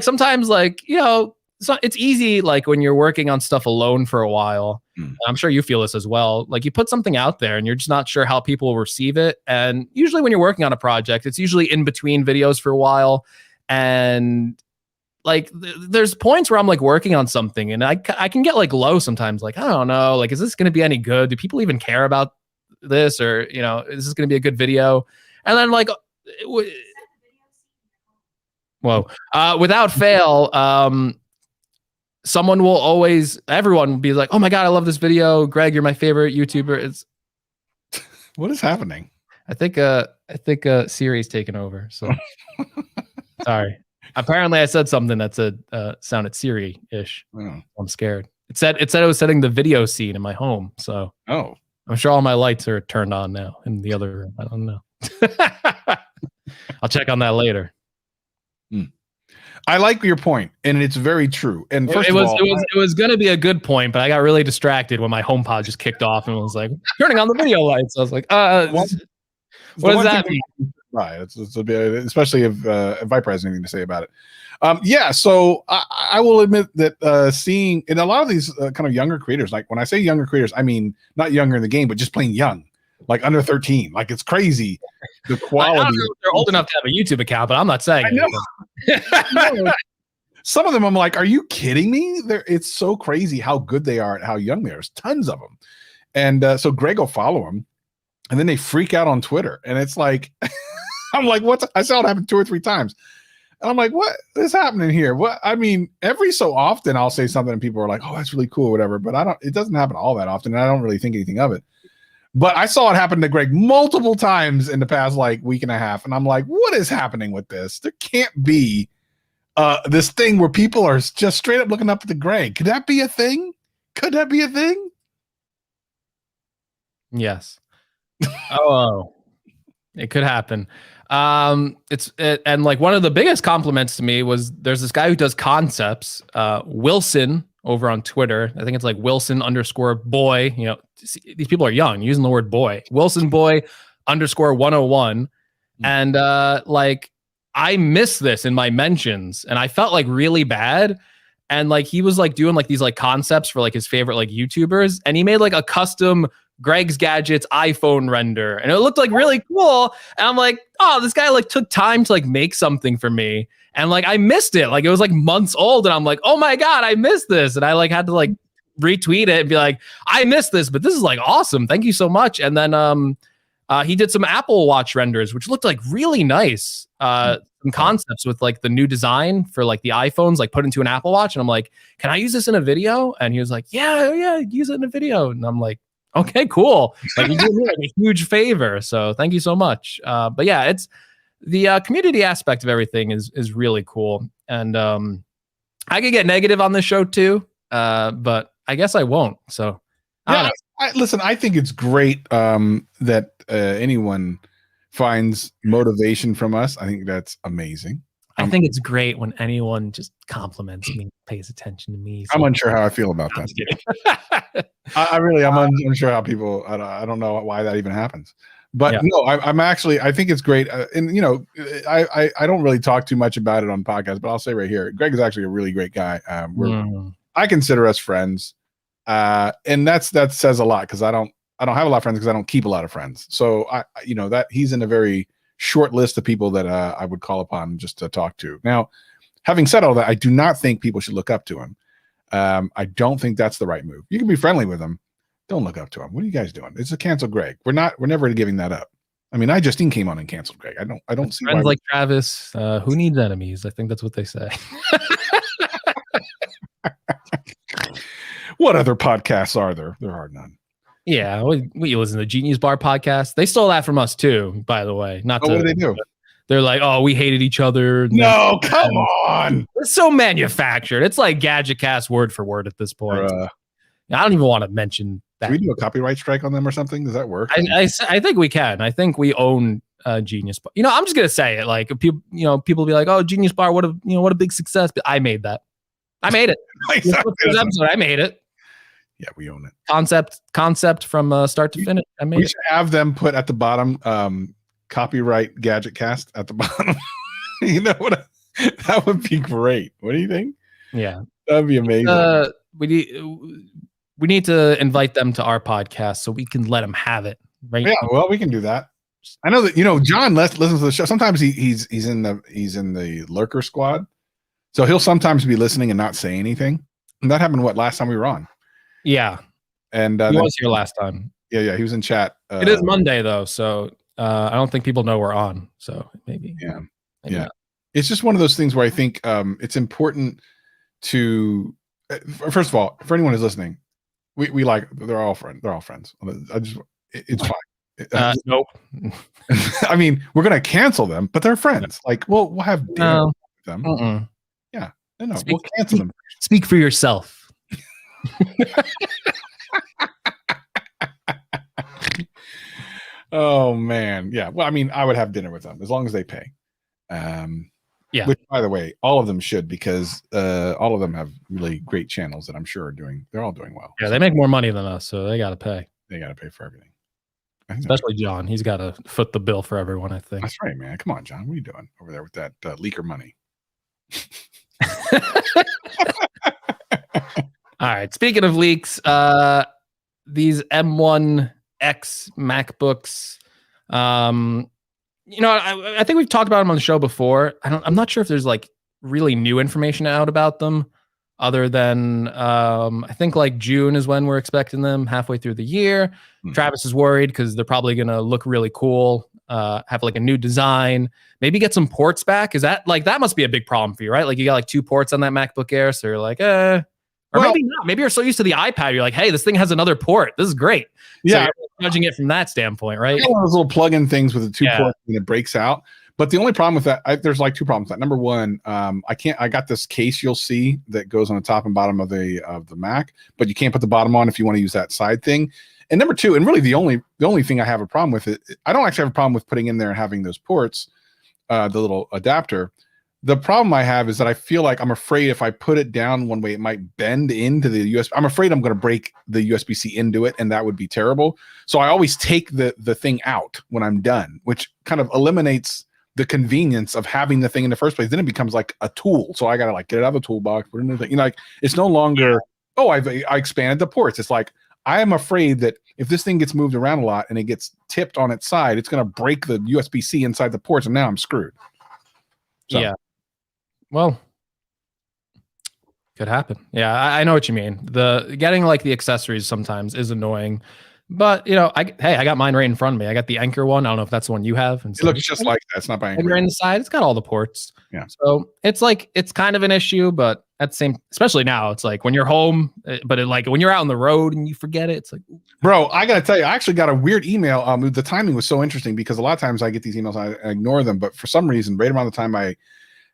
sometimes it's easy, when you're working on stuff alone for a while. I'm sure you feel this as well. You put something out there and you're just not sure how people will receive it. And usually when you're working on a project, it's usually in between videos for a while. And there's points where I'm working on something and I can get low sometimes. I don't know, is this going to be any good? Do people even care about this? Or, is this going to be a good video? And then without fail, everyone will be like, oh my God, I love this video. Greg, you're my favorite YouTuber. What is happening? I think Siri's taken over. So sorry. Apparently I said something that sounded Siri-ish. Oh. I'm scared. It said it was setting the video scene in my home. So I'm sure all my lights are turned on now in the other room. I don't know. I'll check on that later. I like your point, and it's very true. And it was going to be a good point, but I got really distracted when my HomePod just kicked off and was like turning on the video lights. I was like, what does that mean? Right. It's a bit, especially if Viper has anything to say about it. So I will admit that seeing in a lot of these kind of younger creators, when I say younger creators, I mean not younger in the game, but just plain young, under 13. It's crazy. The quality. I don't know if they're old enough to have a YouTube account, but I'm not saying. I know. Some of them, I'm like, are you kidding me? It's so crazy how good they are and how young they are. There's tons of them. And so Greg will follow them, and then they freak out on Twitter. And it's like, I'm like, I saw it happen 2 or 3 times. And I'm like, what is happening here? Every so often I'll say something and people are like, oh, that's really cool, or whatever. But it doesn't happen all that often. And I don't really think anything of it. But I saw it happen to Greg multiple times in the past week and a half. And I'm like, what is happening with this? There can't be this thing where people are just straight up looking up at the Greg. Could that be a thing? Yes. Oh, it could happen. And like one of the biggest compliments to me was there's this guy who does concepts, Wilson over on Twitter. I think it's like Wilson_boy. You know, these people are young using the word boy. Wilson boy _101. And like I missed this in my mentions and I felt like really bad. And like he was like doing like these like concepts for like his favorite like YouTubers, and he made like a custom Greg's Gadgets iPhone render, and it looked like really cool. And I'm like, oh, this guy like took time to like make something for me, and like I missed it. Like it was like months old, and I'm like, oh my god, I missed this, and I like had to like retweet it and be like, I missed this, but this is like awesome. Thank you so much. And then he did some Apple Watch renders, which looked like really nice. Some concepts with like the new design for like the iPhones, like put into an Apple Watch. And I'm like, can I use this in a video? And he was like, yeah, use it in a video. And I'm like, okay, cool. Like you did me like a huge favor. So thank you so much. But yeah, it's the community aspect of everything is really cool. And I could get negative on this show too, but I guess I won't. So yeah, listen, I think it's great that anyone finds motivation from us. I think that's amazing. I think it's great when anyone just compliments me, pays attention to me. So I'm unsure how I feel about that. I really, I'm unsure how people, I don't know why that even happens. But no, I'm actually, I think it's great. And, you know, I don't really talk too much about it on podcasts, but I'll say right here, Greg is actually a really great guy. I consider us friends. And that says a lot because I don't have a lot of friends because I don't keep a lot of friends. So you know, that he's in a very short list of people that I would call upon just to talk to. Now, having said all that, I do not think people should look up to him. I don't think that's the right move. You can be friendly with him. Don't look up to him. What are you guys doing? It's a cancel Greg. We're never giving that up. I mean, Justine came on and canceled Greg. I don't see friends like Travis. Who needs enemies? I think that's what they say. What other podcasts are there? There are none. Yeah, we listen to the Genius Bar podcast. They stole that from us too, by the way. What do they do? They're like, oh, we hated each other. No, come on. It's so manufactured. It's like Gadget Cast word for word at this point. I don't even want to mention that. Do we do a copyright strike on them or something? Does that work? I think we can. I think we own Genius Bar. You know, I'm just gonna say it. Like people be like, oh, Genius Bar, what a big success. But I made that. I made it. I made it. Yeah, we own it. Concept from start to finish. We should have them put at the bottom copyright Gadget Cast at the bottom. You know what? That would be great. What do you think? Yeah, that'd be amazing. We need to invite them to our podcast so we can let them have it. Right? Yeah, well, we can do that. I know that John listens to the show. Sometimes he's in the lurker squad, so he'll sometimes be listening and not say anything. And that happened last time we were on. Yeah, and he was here last time. Yeah, he was in chat. It is Monday though, so I don't think people know we're on. So maybe. Yeah. It's just one of those things where I think it's important to, first of all, for anyone who's listening, we like they're all friends. It's fine. Nope. I mean, we're gonna cancel them, but they're friends. Like, we'll have dinner with them. Yeah, no, we'll cancel them. Speak for yourself. Oh man, yeah. Well, I mean, I would have dinner with them as long as they pay. Yeah. Which, by the way, all of them should, because all of them have really great channels that I'm sure they're all doing well. Yeah, they make more money than us, so they got to pay. They got to pay for everything. Especially John. He's got to foot the bill for everyone, I think. That's right, man. Come on, John. What are you doing over there with that leaker money? All right. Speaking of leaks, these M1X MacBooks, I think we've talked about them on the show before. I'm not sure if there's like really new information out about them, other than I think like June is when we're expecting them, halfway through the year. Travis is worried because they're probably gonna look really cool, have like a new design, maybe get some ports back. Is that must be a big problem for you, right? Like you got like 2 ports on that MacBook Air, so you're like, or maybe not. Maybe you're so used to the iPad, you're like, hey, this thing has another port. This is great. Yeah, so you're judging it from that standpoint, right? One of those little plug-in things with the 2 ports and it breaks out. But the only problem with that, there's like 2 problems with that. Number one, I got this case you'll see that goes on the top and bottom of the Mac, but you can't put the bottom on if you want to use that side thing. And number two, and really the only thing I have a problem with it, I don't actually have a problem with putting in there and having those ports. the little adapter. The problem I have is that I feel like I'm afraid if I put it down one way, it might bend into the USB. I'm afraid I'm going to break the USB-C into it, and that would be terrible. So I always take the thing out when I'm done, which kind of eliminates the convenience of having the thing in the first place. Then it becomes like a tool. So I got to like get it out of the toolbox, put it in the thing. You know, like it's no longer, I expanded the ports. It's like, I am afraid that if this thing gets moved around a lot and it gets tipped on its side, it's going to break the USB-C inside the ports, and now I'm screwed. So. Yeah. Well, could happen. Yeah, I know what you mean. The getting like the accessories sometimes is annoying, but you know, I got mine right in front of me. I got the Anchor one. I don't know if that's the one you have. And it looks just like that. It's not by Anchor. Right in the side, it's got all the ports. Yeah. So it's like it's kind of an issue, but at the same, especially now, it's like when you're home, but like when you're out on the road and you forget it, it's like, bro, I gotta tell you, I actually got a weird email. The timing was so interesting because a lot of times I get these emails, I ignore them, but for some reason, right around the time I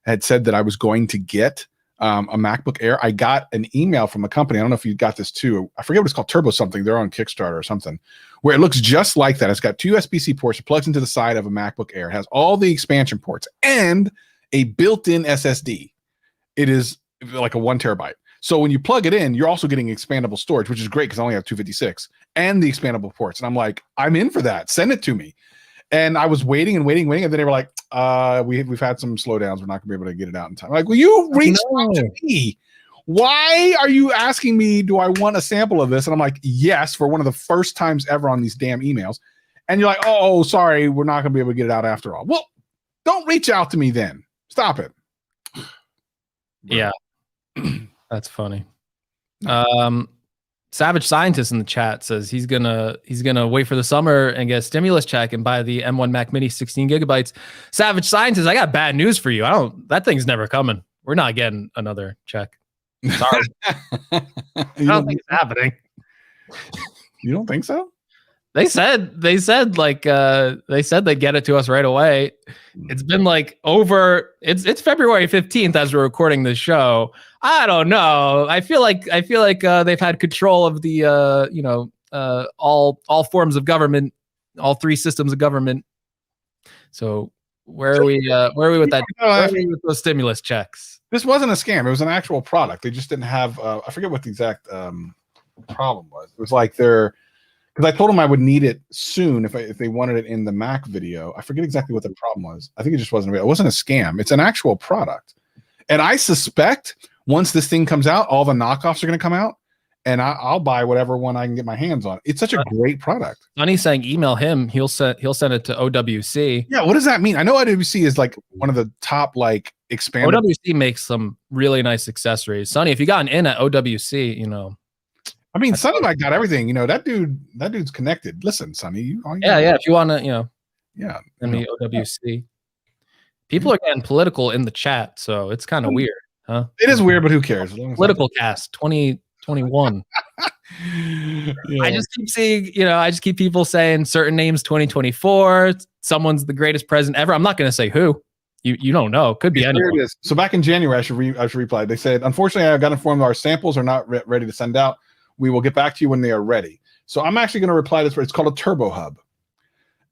had said that I was going to get a MacBook Air, I got an email from a company. I don't know if you got this too. I forget what it's called, Turbo something. They're on Kickstarter or something, where it looks just like that. It's got two USB-C ports. It plugs into the side of a MacBook Air. It has all the expansion ports and a built-in SSD. It is like a 1 terabyte. So when you plug it in, you're also getting expandable storage, which is great because I only have 256 and the expandable ports. And I'm like, I'm in for that. Send it to me. And I was waiting, and then they were like, we've had some slowdowns. We're not gonna be able to get it out in time. I'm like, will you reach out to me? Why are you asking me, do I want a sample of this? And I'm like, yes, for one of the first times ever on these damn emails. And you're like, oh, sorry, we're not gonna be able to get it out after all. Well, don't reach out to me then. Stop it. Yeah. That's funny. Savage Scientist in the chat says he's gonna wait for the summer and get a stimulus check and buy the M1 Mac Mini 16 gigabytes. Savage Scientist, I got bad news for you. That thing's never coming. We're not getting another check. Sorry. I don't think it's happening. You don't think so? They said they'd get it to us right away. It's been like it's February 15th as we're recording this show. I don't know. I feel like they've had control of the all forms of government, all three systems of government. So where are we with that? Where are we with those stimulus checks? This wasn't a scam. It was an actual product. They just didn't have I forget what the exact problem was. It was like because I told them I would need it soon if they wanted it in the Mac video. I forget exactly what the problem was. I think it just wasn't real. It wasn't a scam. It's an actual product. And I suspect once this thing comes out, all the knockoffs are going to come out, and I'll buy whatever one I can get my hands on. It's such a great product. Sonny's saying email him. He'll send it to OWC. Yeah, what does that mean? I know OWC is like one of the top like expanded. OWC makes some really nice accessories. Sonny, if you got an in at OWC, you know. I mean, Sonny like got everything. You know, that dude's connected. Listen, Sonny, yeah. If you want to, yeah, send me OWC. People are getting political in the chat, so it's kind of weird, huh? It is weird, but who cares? Political cast 2021. Yeah. I just keep seeing, I just keep people saying certain names 2024. Someone's the greatest president ever. I'm not going to say who. You don't know. Could be anyone. It is. So back in January, I should reply. They said, unfortunately, I got informed our samples are not ready to send out. We will get back to you when they are ready. So I'm actually going to reply to this. It's called a Turbo Hub,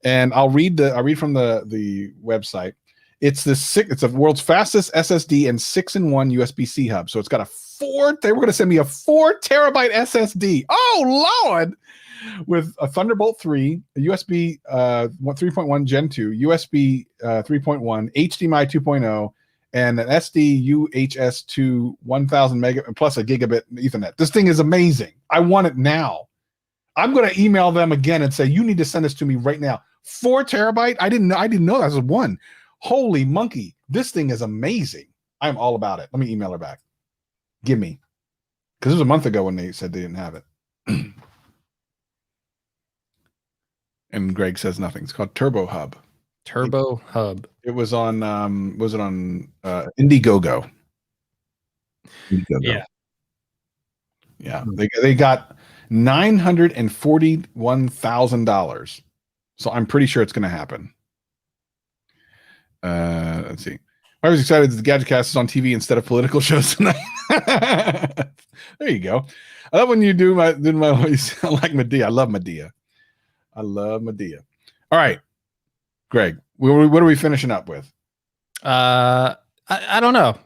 and I'll read from the website. It's the world's fastest SSD and 6-in-1 USB-C hub. So it's got they were going to send me a 4 terabyte SSD. Oh Lord! With a Thunderbolt 3, a USB 3.1 Gen 2, USB 3.1, HDMI 2.0, and an SD UHS to 1000 megabit plus a gigabit Ethernet. This thing is amazing. I want it now. I'm going to email them again and say, you need to send this to me right now. 4 terabyte. I didn't know that was one. Holy monkey. This thing is amazing. I'm all about it. Let me email her back. Give me. Because it was a month ago when they said they didn't have it. And Greg says nothing. It's called Turbo Hub. Turbo Hub. It was on Indiegogo. Yeah. Yeah. They got $941,000. So I'm pretty sure it's going to happen. Let's see. I was excited that the Gadget Cast is on TV instead of political shows tonight. There you go. I love when you do my voice like Medea. I love Medea. All right, Greg, what are we finishing up with? I don't know.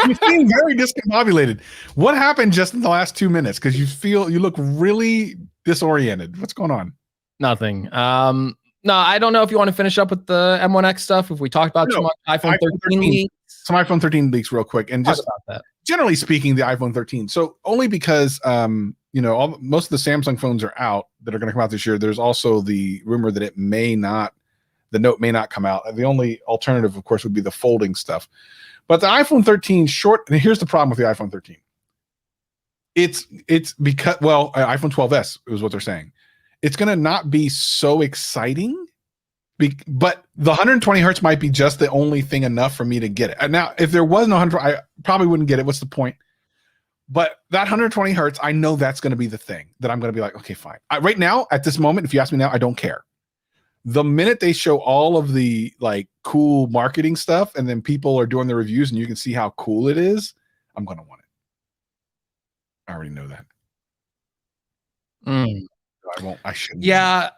You seem very discombobulated. What happened just in the last 2 minutes? Because you look really disoriented. What's going on? Nothing. No, I don't know if you want to finish up with the M1X stuff. If we talked about too much iPhone 13 leaks. Some iPhone 13 leaks real quick. And just about that. Generally speaking, the iPhone 13. So only because, most of the Samsung phones are out that are going to come out this year. There's also the rumor that the Note may not come out. The only alternative, of course, would be the folding stuff. But the iPhone 13 and here's the problem with the iPhone 13. It's because, iPhone 12s is what they're saying. It's going to not be so exciting, but the 120 hertz might be just the only thing enough for me to get it. And now, if there was no 100, I probably wouldn't get it. What's the point? But that 120 hertz, I know that's going to be the thing that I'm going to be like, okay, fine. Right now, at this moment, if you ask me now, I don't care. The minute they show all of the like cool marketing stuff and then people are doing the reviews and you can see how cool it is, I'm going to want it. I already know that. I won't. I shouldn't. Yeah.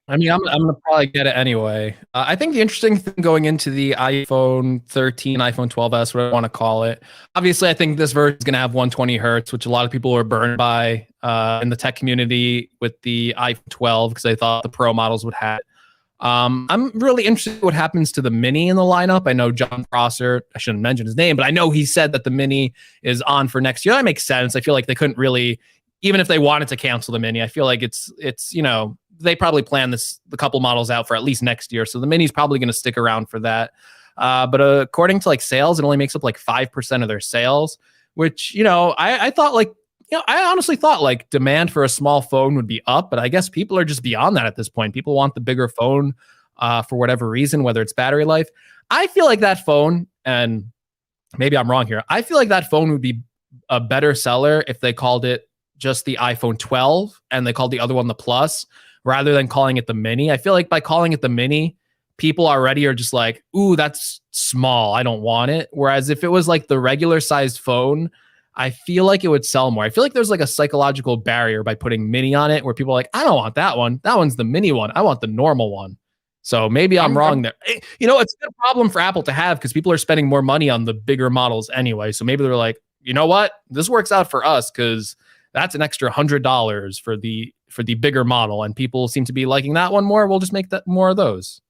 I mean, I'm going to probably get it anyway. I think the interesting thing going into the iPhone 13, iPhone 12s, whatever I want to call it. Obviously, I think this version is going to have 120 hertz, which a lot of people were burned by in the tech community with the iPhone 12 because they thought the Pro models would have it. I'm really interested in what happens to the Mini in the lineup. I know John Prosser, I shouldn't mention his name, but I know he said that the Mini is on for next year. That makes sense. I feel like they couldn't really, even if they wanted to cancel the Mini, I feel like it's they probably plan the couple models out for at least next year. So the Mini's probably going to stick around for that. But according to like sales, it only makes up like 5% of their sales, which, I thought like, I honestly thought like demand for a small phone would be up, but I guess people are just beyond that at this point. People want the bigger phone for whatever reason, whether it's battery life. I feel like that phone, and maybe I'm wrong here, I feel like that phone would be a better seller if they called it just the iPhone 12 and they called the other one the Plus rather than calling it the Mini. I feel like by calling it the Mini, people already are just like, ooh, that's small, I don't want it. Whereas if it was like the regular sized phone, I feel like it would sell more. I feel like there's like a psychological barrier by putting Mini on it where people are like, I don't want that one. That one's the Mini one. I want the normal one. So maybe I'm wrong there. It's a good problem for Apple to have because people are spending more money on the bigger models anyway. So maybe they're like, you know what? This works out for us because that's an extra $100 for the bigger model. And people seem to be liking that one more. We'll just make that more of those.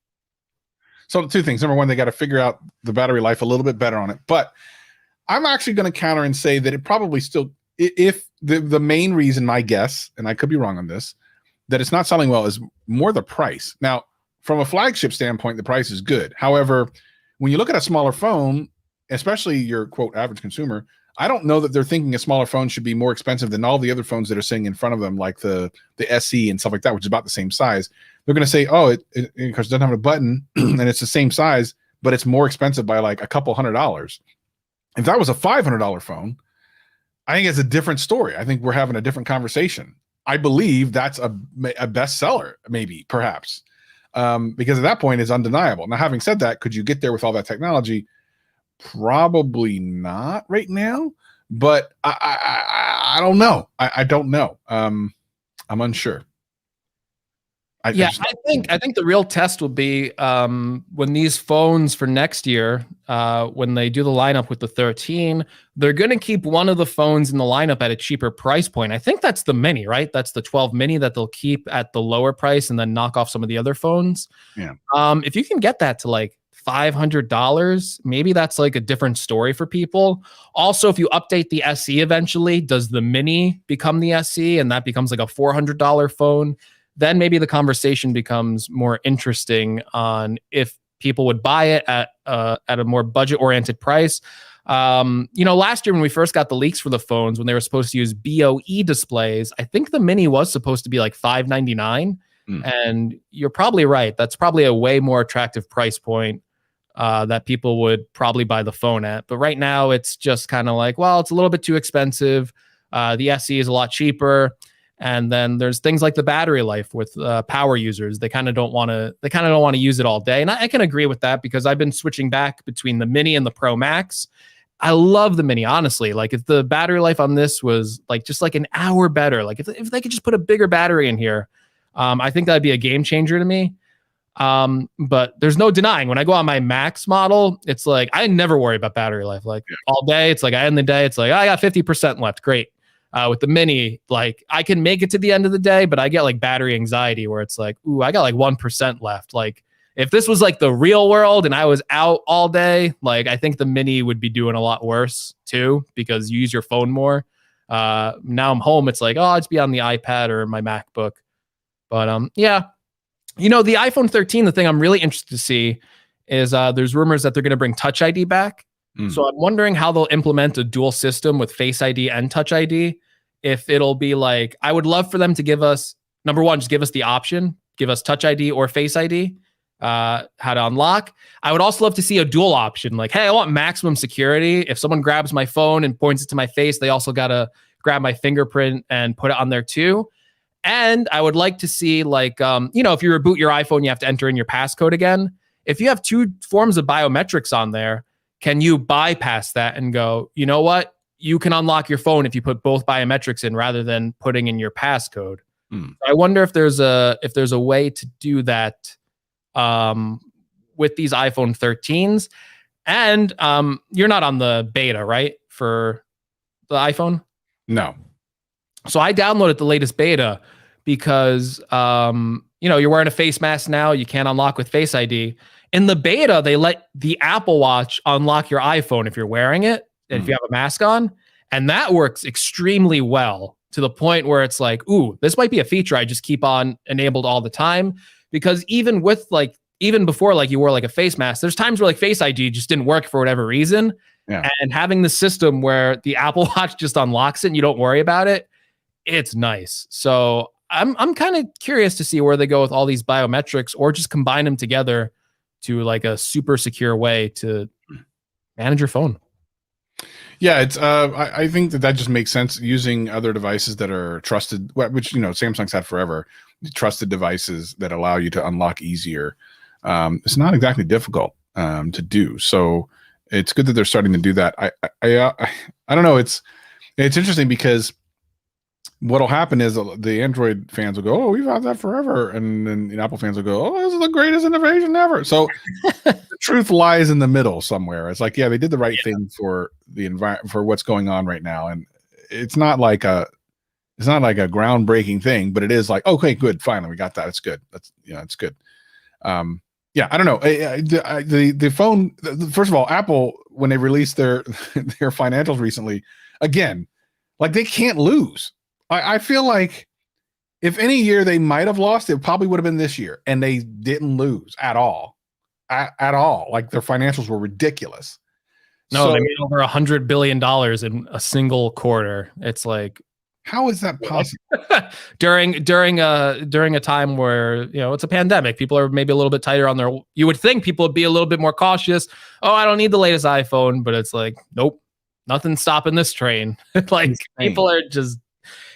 So two things. Number one, they got to figure out the battery life a little bit better on it. But I'm actually going to counter and say that it probably still, if the main reason, my guess, and I could be wrong on this, that it's not selling well is more the price. Now, from a flagship standpoint, the price is good. However, when you look at a smaller phone, especially your quote average consumer, I don't know that they're thinking a smaller phone should be more expensive than all the other phones that are sitting in front of them, like the SE and stuff like that, which is about the same size. They're going to say, oh, it because it doesn't have a button and it's the same size, but it's more expensive by like a couple $100. If that was a $500 phone, I think it's a different story. I think we're having a different conversation. I believe that's a bestseller, maybe, perhaps, because at that point it's undeniable. Now, having said that, could you get there with all that technology? Probably not right now, but I don't know. I don't know. I'm unsure. I think the real test will be when these phones for next year, when they do the lineup with the 13, they're going to keep one of the phones in the lineup at a cheaper price point. I think that's the Mini, right? That's the 12 Mini that they'll keep at the lower price and then knock off some of the other phones. Yeah. If you can get that to like $500, maybe that's like a different story for people. Also, if you update the SE eventually, does the Mini become the SE and that becomes like a $400 phone? Then maybe the conversation becomes more interesting on if people would buy it at a more budget-oriented price. Last year when we first got the leaks for the phones, when they were supposed to use BOE displays, I think the Mini was supposed to be like $599. And you're probably right. That's probably a way more attractive price point that people would probably buy the phone at. But right now it's just kind of like, well, it's a little bit too expensive. The SE is a lot cheaper. And then there's things like the battery life with power users. They kind of don't want to use it all day. And I can agree with that because I've been switching back between the Mini and the Pro Max. I love the Mini, honestly. Like if the battery life on this was like just like an hour better, like if they could just put a bigger battery in here, I think that'd be a game changer to me. But there's no denying when I go on my Max model, it's like I never worry about battery life. Like all day, it's like I end the day, it's like I got 50% left. Great. With the Mini, like I can make it to the end of the day, but I get like battery anxiety where it's like, ooh, I got like 1% left. Like if this was like the real world and I was out all day, like I think the Mini would be doing a lot worse too, because you use your phone more. Now I'm home. It's like, oh, I'll just be on the iPad or my MacBook. But yeah, you know, the iPhone 13, the thing I'm really interested to see is there's rumors that they're going to bring Touch ID back. So I'm wondering how they'll implement a dual system with Face ID and Touch ID. If it'll be like, I would love for them to give us, number one, just give us the option, give us Touch ID or Face ID, how to unlock. I would also love to see a dual option. Like, hey, I want maximum security. If someone grabs my phone and points it to my face, they also got to grab my fingerprint and put it on there too. And I would like to see like, you know, if you reboot your iPhone, you have to enter in your passcode again. If you have two forms of biometrics on there, can you bypass that and go, you know what? You can unlock your phone if you put both biometrics in rather than putting in your passcode. I wonder if there's a way to do that with these iPhone 13s. And you're not on the beta, right? For the iPhone? No. So I downloaded the latest beta because you know, you're wearing a face mask now, you can't unlock with Face ID. In the beta, they let the Apple Watch unlock your iPhone if you're wearing it and if you have a mask on. And that works extremely well to the point where it's like, ooh, this might be a feature I just keep on enabled all the time. Because even with like, even before like you wore like a face mask, there's times where like Face ID just didn't work for whatever reason. Yeah. And having the system where the Apple Watch just unlocks it and you don't worry about it, it's nice. So I'm kind of curious to see where they go with all these biometrics or just combine them together to like a super secure way to manage your phone. Yeah, it's I think that just makes sense using other devices that are trusted, which, you know, Samsung's had forever, trusted devices that allow you to unlock easier. It's not exactly difficult to do. So it's good that they're starting to do that. I don't know. It's interesting because what'll happen is the Android fans will go, "Oh, we've had that forever," and then the Apple fans will go, "Oh, this is the greatest innovation ever." So the truth lies in the middle somewhere. It's like, yeah, they did the right thing for the environment, for what's going on right now, and it's not like a groundbreaking thing, but it is like, okay, good, finally we got that. It's good. That's, you know, it's good. Yeah, I don't know. The phone. First of all, Apple, when they released their financials recently, again, like they can't lose. I feel like if any year they might have lost, it probably would have been this year, and they didn't lose at all, at all. Like their financials were ridiculous. No, they made over $100 billion in a single quarter. It's like, how is that possible? during a time where, you know, it's a pandemic, people are maybe a little bit tighter on their. You would think people would be a little bit more cautious. Oh, I don't need the latest iPhone, but it's like, nope, nothing's stopping this train. Like people are just.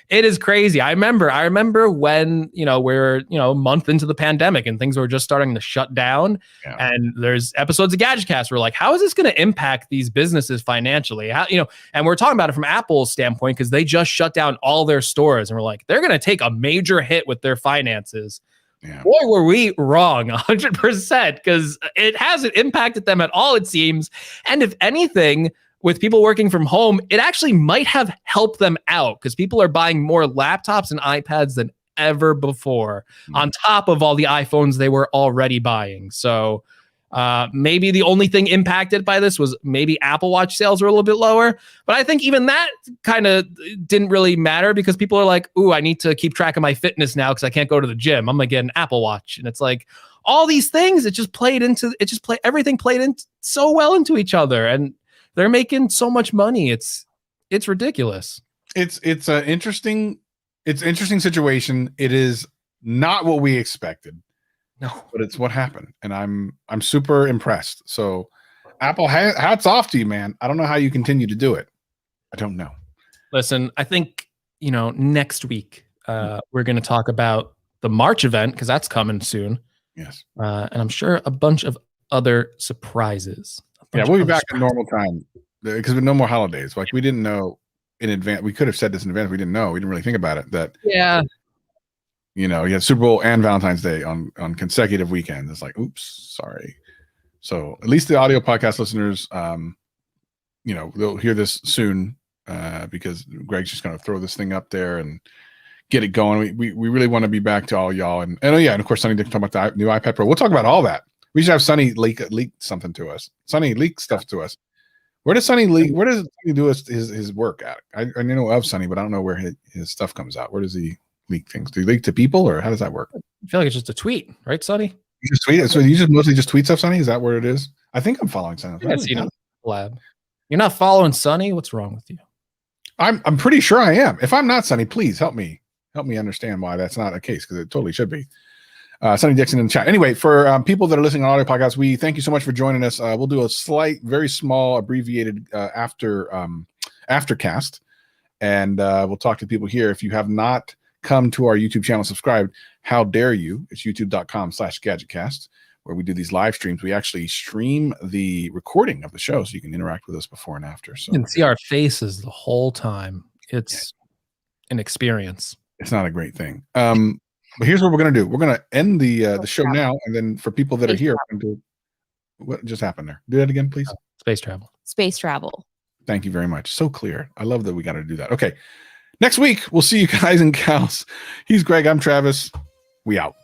It is crazy. I remember when, you know, we're, you know, a month into the pandemic and things were just starting to shut down. Yeah. And there's episodes of Gadget Cast where like, how is this going to impact these businesses financially? How, you know, and we're talking about it from Apple's standpoint because they just shut down all their stores and we're like, they're going to take a major hit with their finances. Yeah. Boy, were we wrong 100% because it hasn't impacted them at all, it seems. And if anything, with people working from home, it actually might have helped them out because people are buying more laptops and iPads than ever before, on top of all the iPhones they were already buying. So maybe the only thing impacted by this was maybe Apple Watch sales were a little bit lower. But I think even that kind of didn't really matter because people are like, ooh, I need to keep track of my fitness now because I can't go to the gym. I'm going to get an Apple Watch. And it's like all these things, everything played in so well into each other. And they're making so much money. It's ridiculous. It's an interesting situation. It is not what we expected. No, but it's what happened, and I'm super impressed. So, Apple, hats off to you, man. I don't know how you continue to do it. I don't know. Listen, I think, you know, next week we're going to talk about the March event because that's coming soon. Yes, and I'm sure a bunch of other surprises. Yeah, we'll be back at normal time because with no more holidays. Like we didn't know in advance. We could have said this in advance. We didn't know. We didn't really think about it. That You know, you had Super Bowl and Valentine's Day on consecutive weekends. It's like, oops, sorry. So at least the audio podcast listeners, you know, they'll hear this soon because Greg's just going to throw this thing up there and get it going. We really want to be back to all y'all. And oh yeah, and of course, Sonny did talk about the new iPad Pro. We'll talk about all that. We should have Sonny leak something to us. Sonny leak stuff to us. Where does Sonny leak? Where does Sonny do his work at? I know of Sonny, but I don't know where his stuff comes out. Where does he leak things? Do you leak to people, or how does that work? I feel like it's just a tweet, right, Sonny? You just tweet it. So you just mostly just tweet stuff, Sonny? Is that where it is? I think I'm following Sonny. Lab. You're not following Sonny? What's wrong with you? I'm pretty sure I am. If I'm not, Sonny, please help me understand why that's not the case, because it totally should be. Sonny Dixon in the chat. Anyway, for people that are listening on audio podcasts, we thank you so much for joining us. We'll do a very small, abbreviated aftercast, and we'll talk to people here. If you have not come to our YouTube channel, subscribed, how dare you? It's youtube.com/GadgetCast, where we do these live streams. We actually stream the recording of the show, so you can interact with us before and after. So you can see our faces the whole time. It's an experience. It's not a great thing. But here's what we're going to do. We're going to end the show now. And then for people that are here, what just happened there? Do that again, please. Space travel. Space travel. Thank you very much. So clear. I love that we got to do that. Okay. Next week, we'll see you guys and gals. He's Greg. I'm Travis. We out.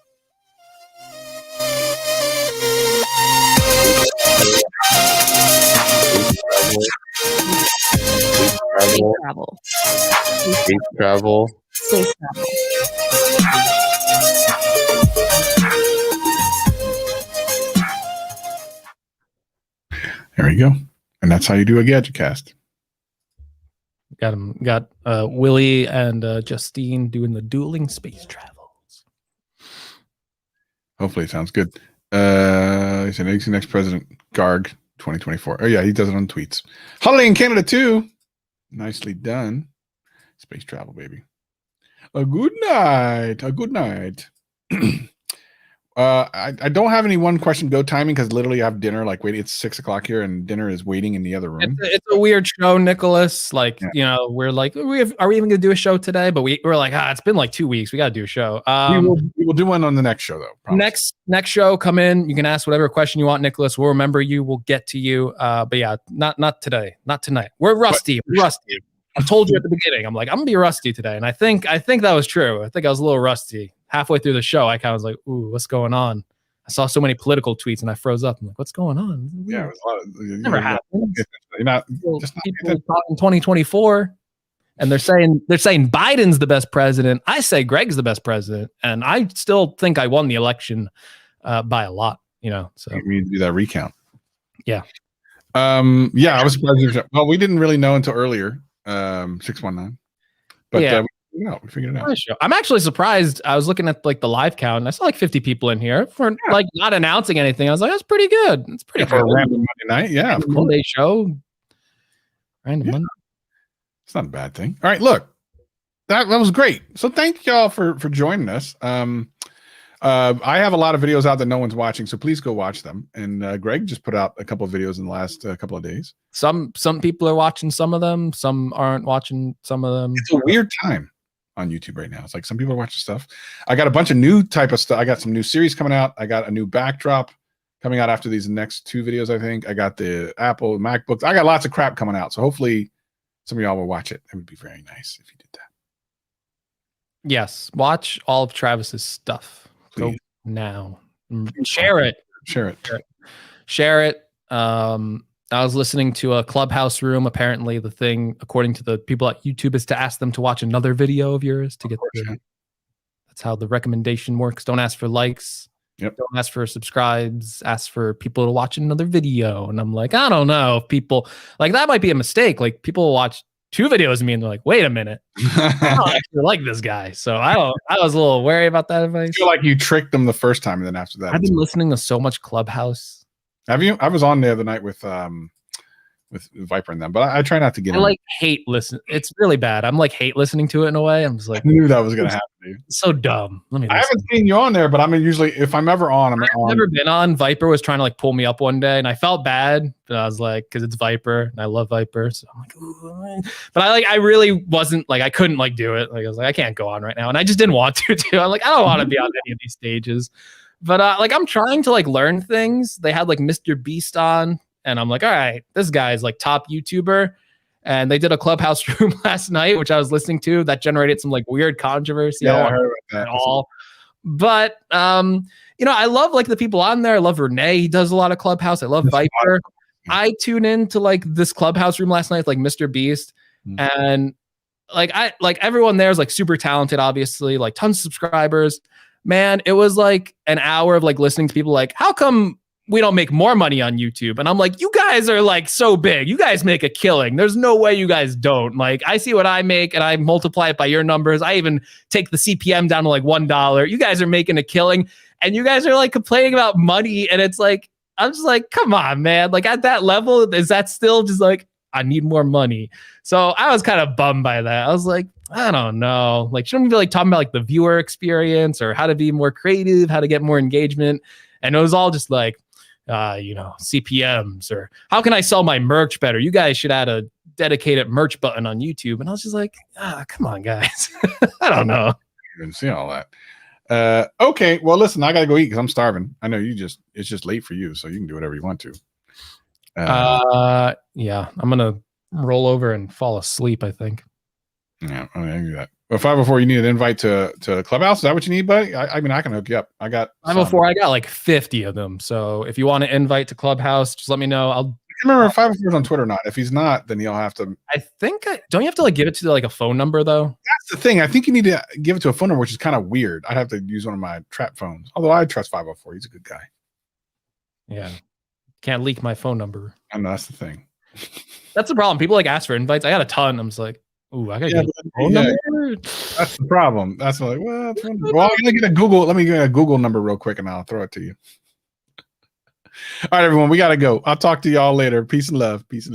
Space travel. Space travel. Space travel. There you go. And that's how you do a Gadget Cast. Got Willie and Justine doing the dueling space travels. Hopefully it sounds good. He said next president, Garg 2024. Oh yeah, he does it on tweets. Holiday in Canada too. Nicely done. Space travel, baby. A good night. A good night. I don't have any one question go timing because literally I have dinner waiting. It's 6 o'clock here and dinner is waiting in the other room. It's a weird show, Nicholas. You know, we're like, are we even going to do a show today? But we're like, it's been like 2 weeks. We got to do a show. We will do one on the next show though. Promise. Next show, come in. You can ask whatever question you want, Nicholas. We'll remember you. We'll get to you. But yeah, not today. Not tonight. We're rusty. I told you at the beginning. I'm like, I'm gonna be rusty today, and I think that was true. I think I was a little rusty. Halfway through the show, I kind of was like, "Ooh, what's going on?" I saw so many political tweets, and I froze up. I'm like, "What's going on?" Yeah, it was a lot of, never happened. You're not people talking 2024, and they're saying Biden's the best president. I say Greg's the best president, and I still think I won the election by a lot. You know, so we need to do that recount. Yeah. Yeah, I was surprised. Well, we didn't really know until earlier. 619, but yeah, we figured it out. I'm actually surprised. I was looking at the live count and I saw 50 people in here for not announcing anything. I was like, that's pretty good. It's pretty good. For a random Monday night. Yeah, Monday show. Random Monday. It's not a bad thing. All right, look, that was great. So thank y'all for joining us. I have a lot of videos out that no one's watching, so please go watch them. And Greg just put out a couple of videos in the last couple of days. Some people are watching some of them, some aren't watching some of them. It's a weird time on YouTube right now. It's like some people are watching stuff. I got a bunch of new type of stuff. I got some new series coming out. I got a new backdrop coming out after these next 2 videos, I think. I got the Apple MacBooks. I got lots of crap coming out. So hopefully some of y'all will watch it. It would be very nice if you did that. Yes. Watch all of Travis's stuff. Go now. Share it. I was listening to a Clubhouse room. Apparently, the thing, according to the people at YouTube, is to ask them to watch another video of yours to get that's how the recommendation works. Don't ask for likes. Yep. Don't ask for subscribes. Ask for people to watch another video. And I'm like, I don't know if people that might be a mistake. Like people will watch 2 videos of me and they're like, wait a minute, I don't actually like this guy. So I was a little wary about that advice. I feel like you tricked them the first time, and then after that, I've been listening to so much Clubhouse. Have you? I was on the other night with with Viper and them, but I try not to get I in. like hate listen. It's really bad. I'm like hate listening to it in a way. I'm just like, I knew that was gonna happen, dude. it's so dumb. Let me I listen. haven't seen you on there, but I mean, usually if I'm ever on, I'm I've on. never been on. Viper was trying to like pull me up one day, and I felt bad. But I was like, because it's Viper, and I love Viper, so I'm like, ooh. But I really wasn't like, I couldn't like do it. Like I was like, I can't go on right now, and I just didn't want to. Too. I'm like, I don't want to be on any of these stages. But like, I'm trying to like learn things. They had like Mr. Beast on, and I'm like, all right, this guy's like top YouTuber. And they did a clubhouse room last night, which I was listening to, that generated some like weird controversy. Yeah, I I don't heard want about that at all. But you know, I love like the people on there. I love Renee. He does a lot of clubhouse. I love Viper. I tune into like this clubhouse room last night, like Mr. Beast. And like everyone there is like super talented, obviously, like tons of subscribers. Man, it was like an hour of like listening to people like, how come we don't make more money on YouTube? And I'm like, you guys are like so big. You guys make a killing. There's no way you guys don't. Like, I see what I make and I multiply it by your numbers. I even take the CPM down to like $1. You guys are making a killing and you guys are like complaining about money. And it's like, I'm just like, come on, man. Like at that level, is that still just like, I need more money? So I was kind of bummed by that. I was like, I don't know. Like, shouldn't we be like talking about like the viewer experience or how to be more creative, how to get more engagement? And it was all just like, you know, CPMs or how can I sell my merch better? You guys should add a dedicated merch button on YouTube. And I was just like, come on, guys. I don't know. You didn't see all that. Okay. Well, listen, I got to go eat because I'm starving. I know it's just late for you, so you can do whatever you want to. Yeah, I'm going to roll over and fall asleep, I think. Yeah, I can do that. Well, 504, you need an invite to Clubhouse. Is that what you need, buddy? I mean, I can hook you up. I got 504. I got like 50 of them. So if you want to invite to Clubhouse, just let me know. I remember if 504 is on Twitter or not. If he's not, then you'll have to. I think don't you have to like give it to like a phone number though? That's the thing. I think you need to give it to a phone number, which is kind of weird. I'd have to use one of my trap phones. Although I trust 504. He's a good guy. Yeah. Can't leak my phone number. I know that's the thing. That's the problem. People like ask for invites. I got a ton. I'm just like, ooh, I gotta get a phone number. That's the problem. That's like, well, I'm gonna get a Google. Let me get a Google number real quick, and I'll throw it to you. All right, everyone, we gotta go. I'll talk to y'all later. Peace and love. Peace and love.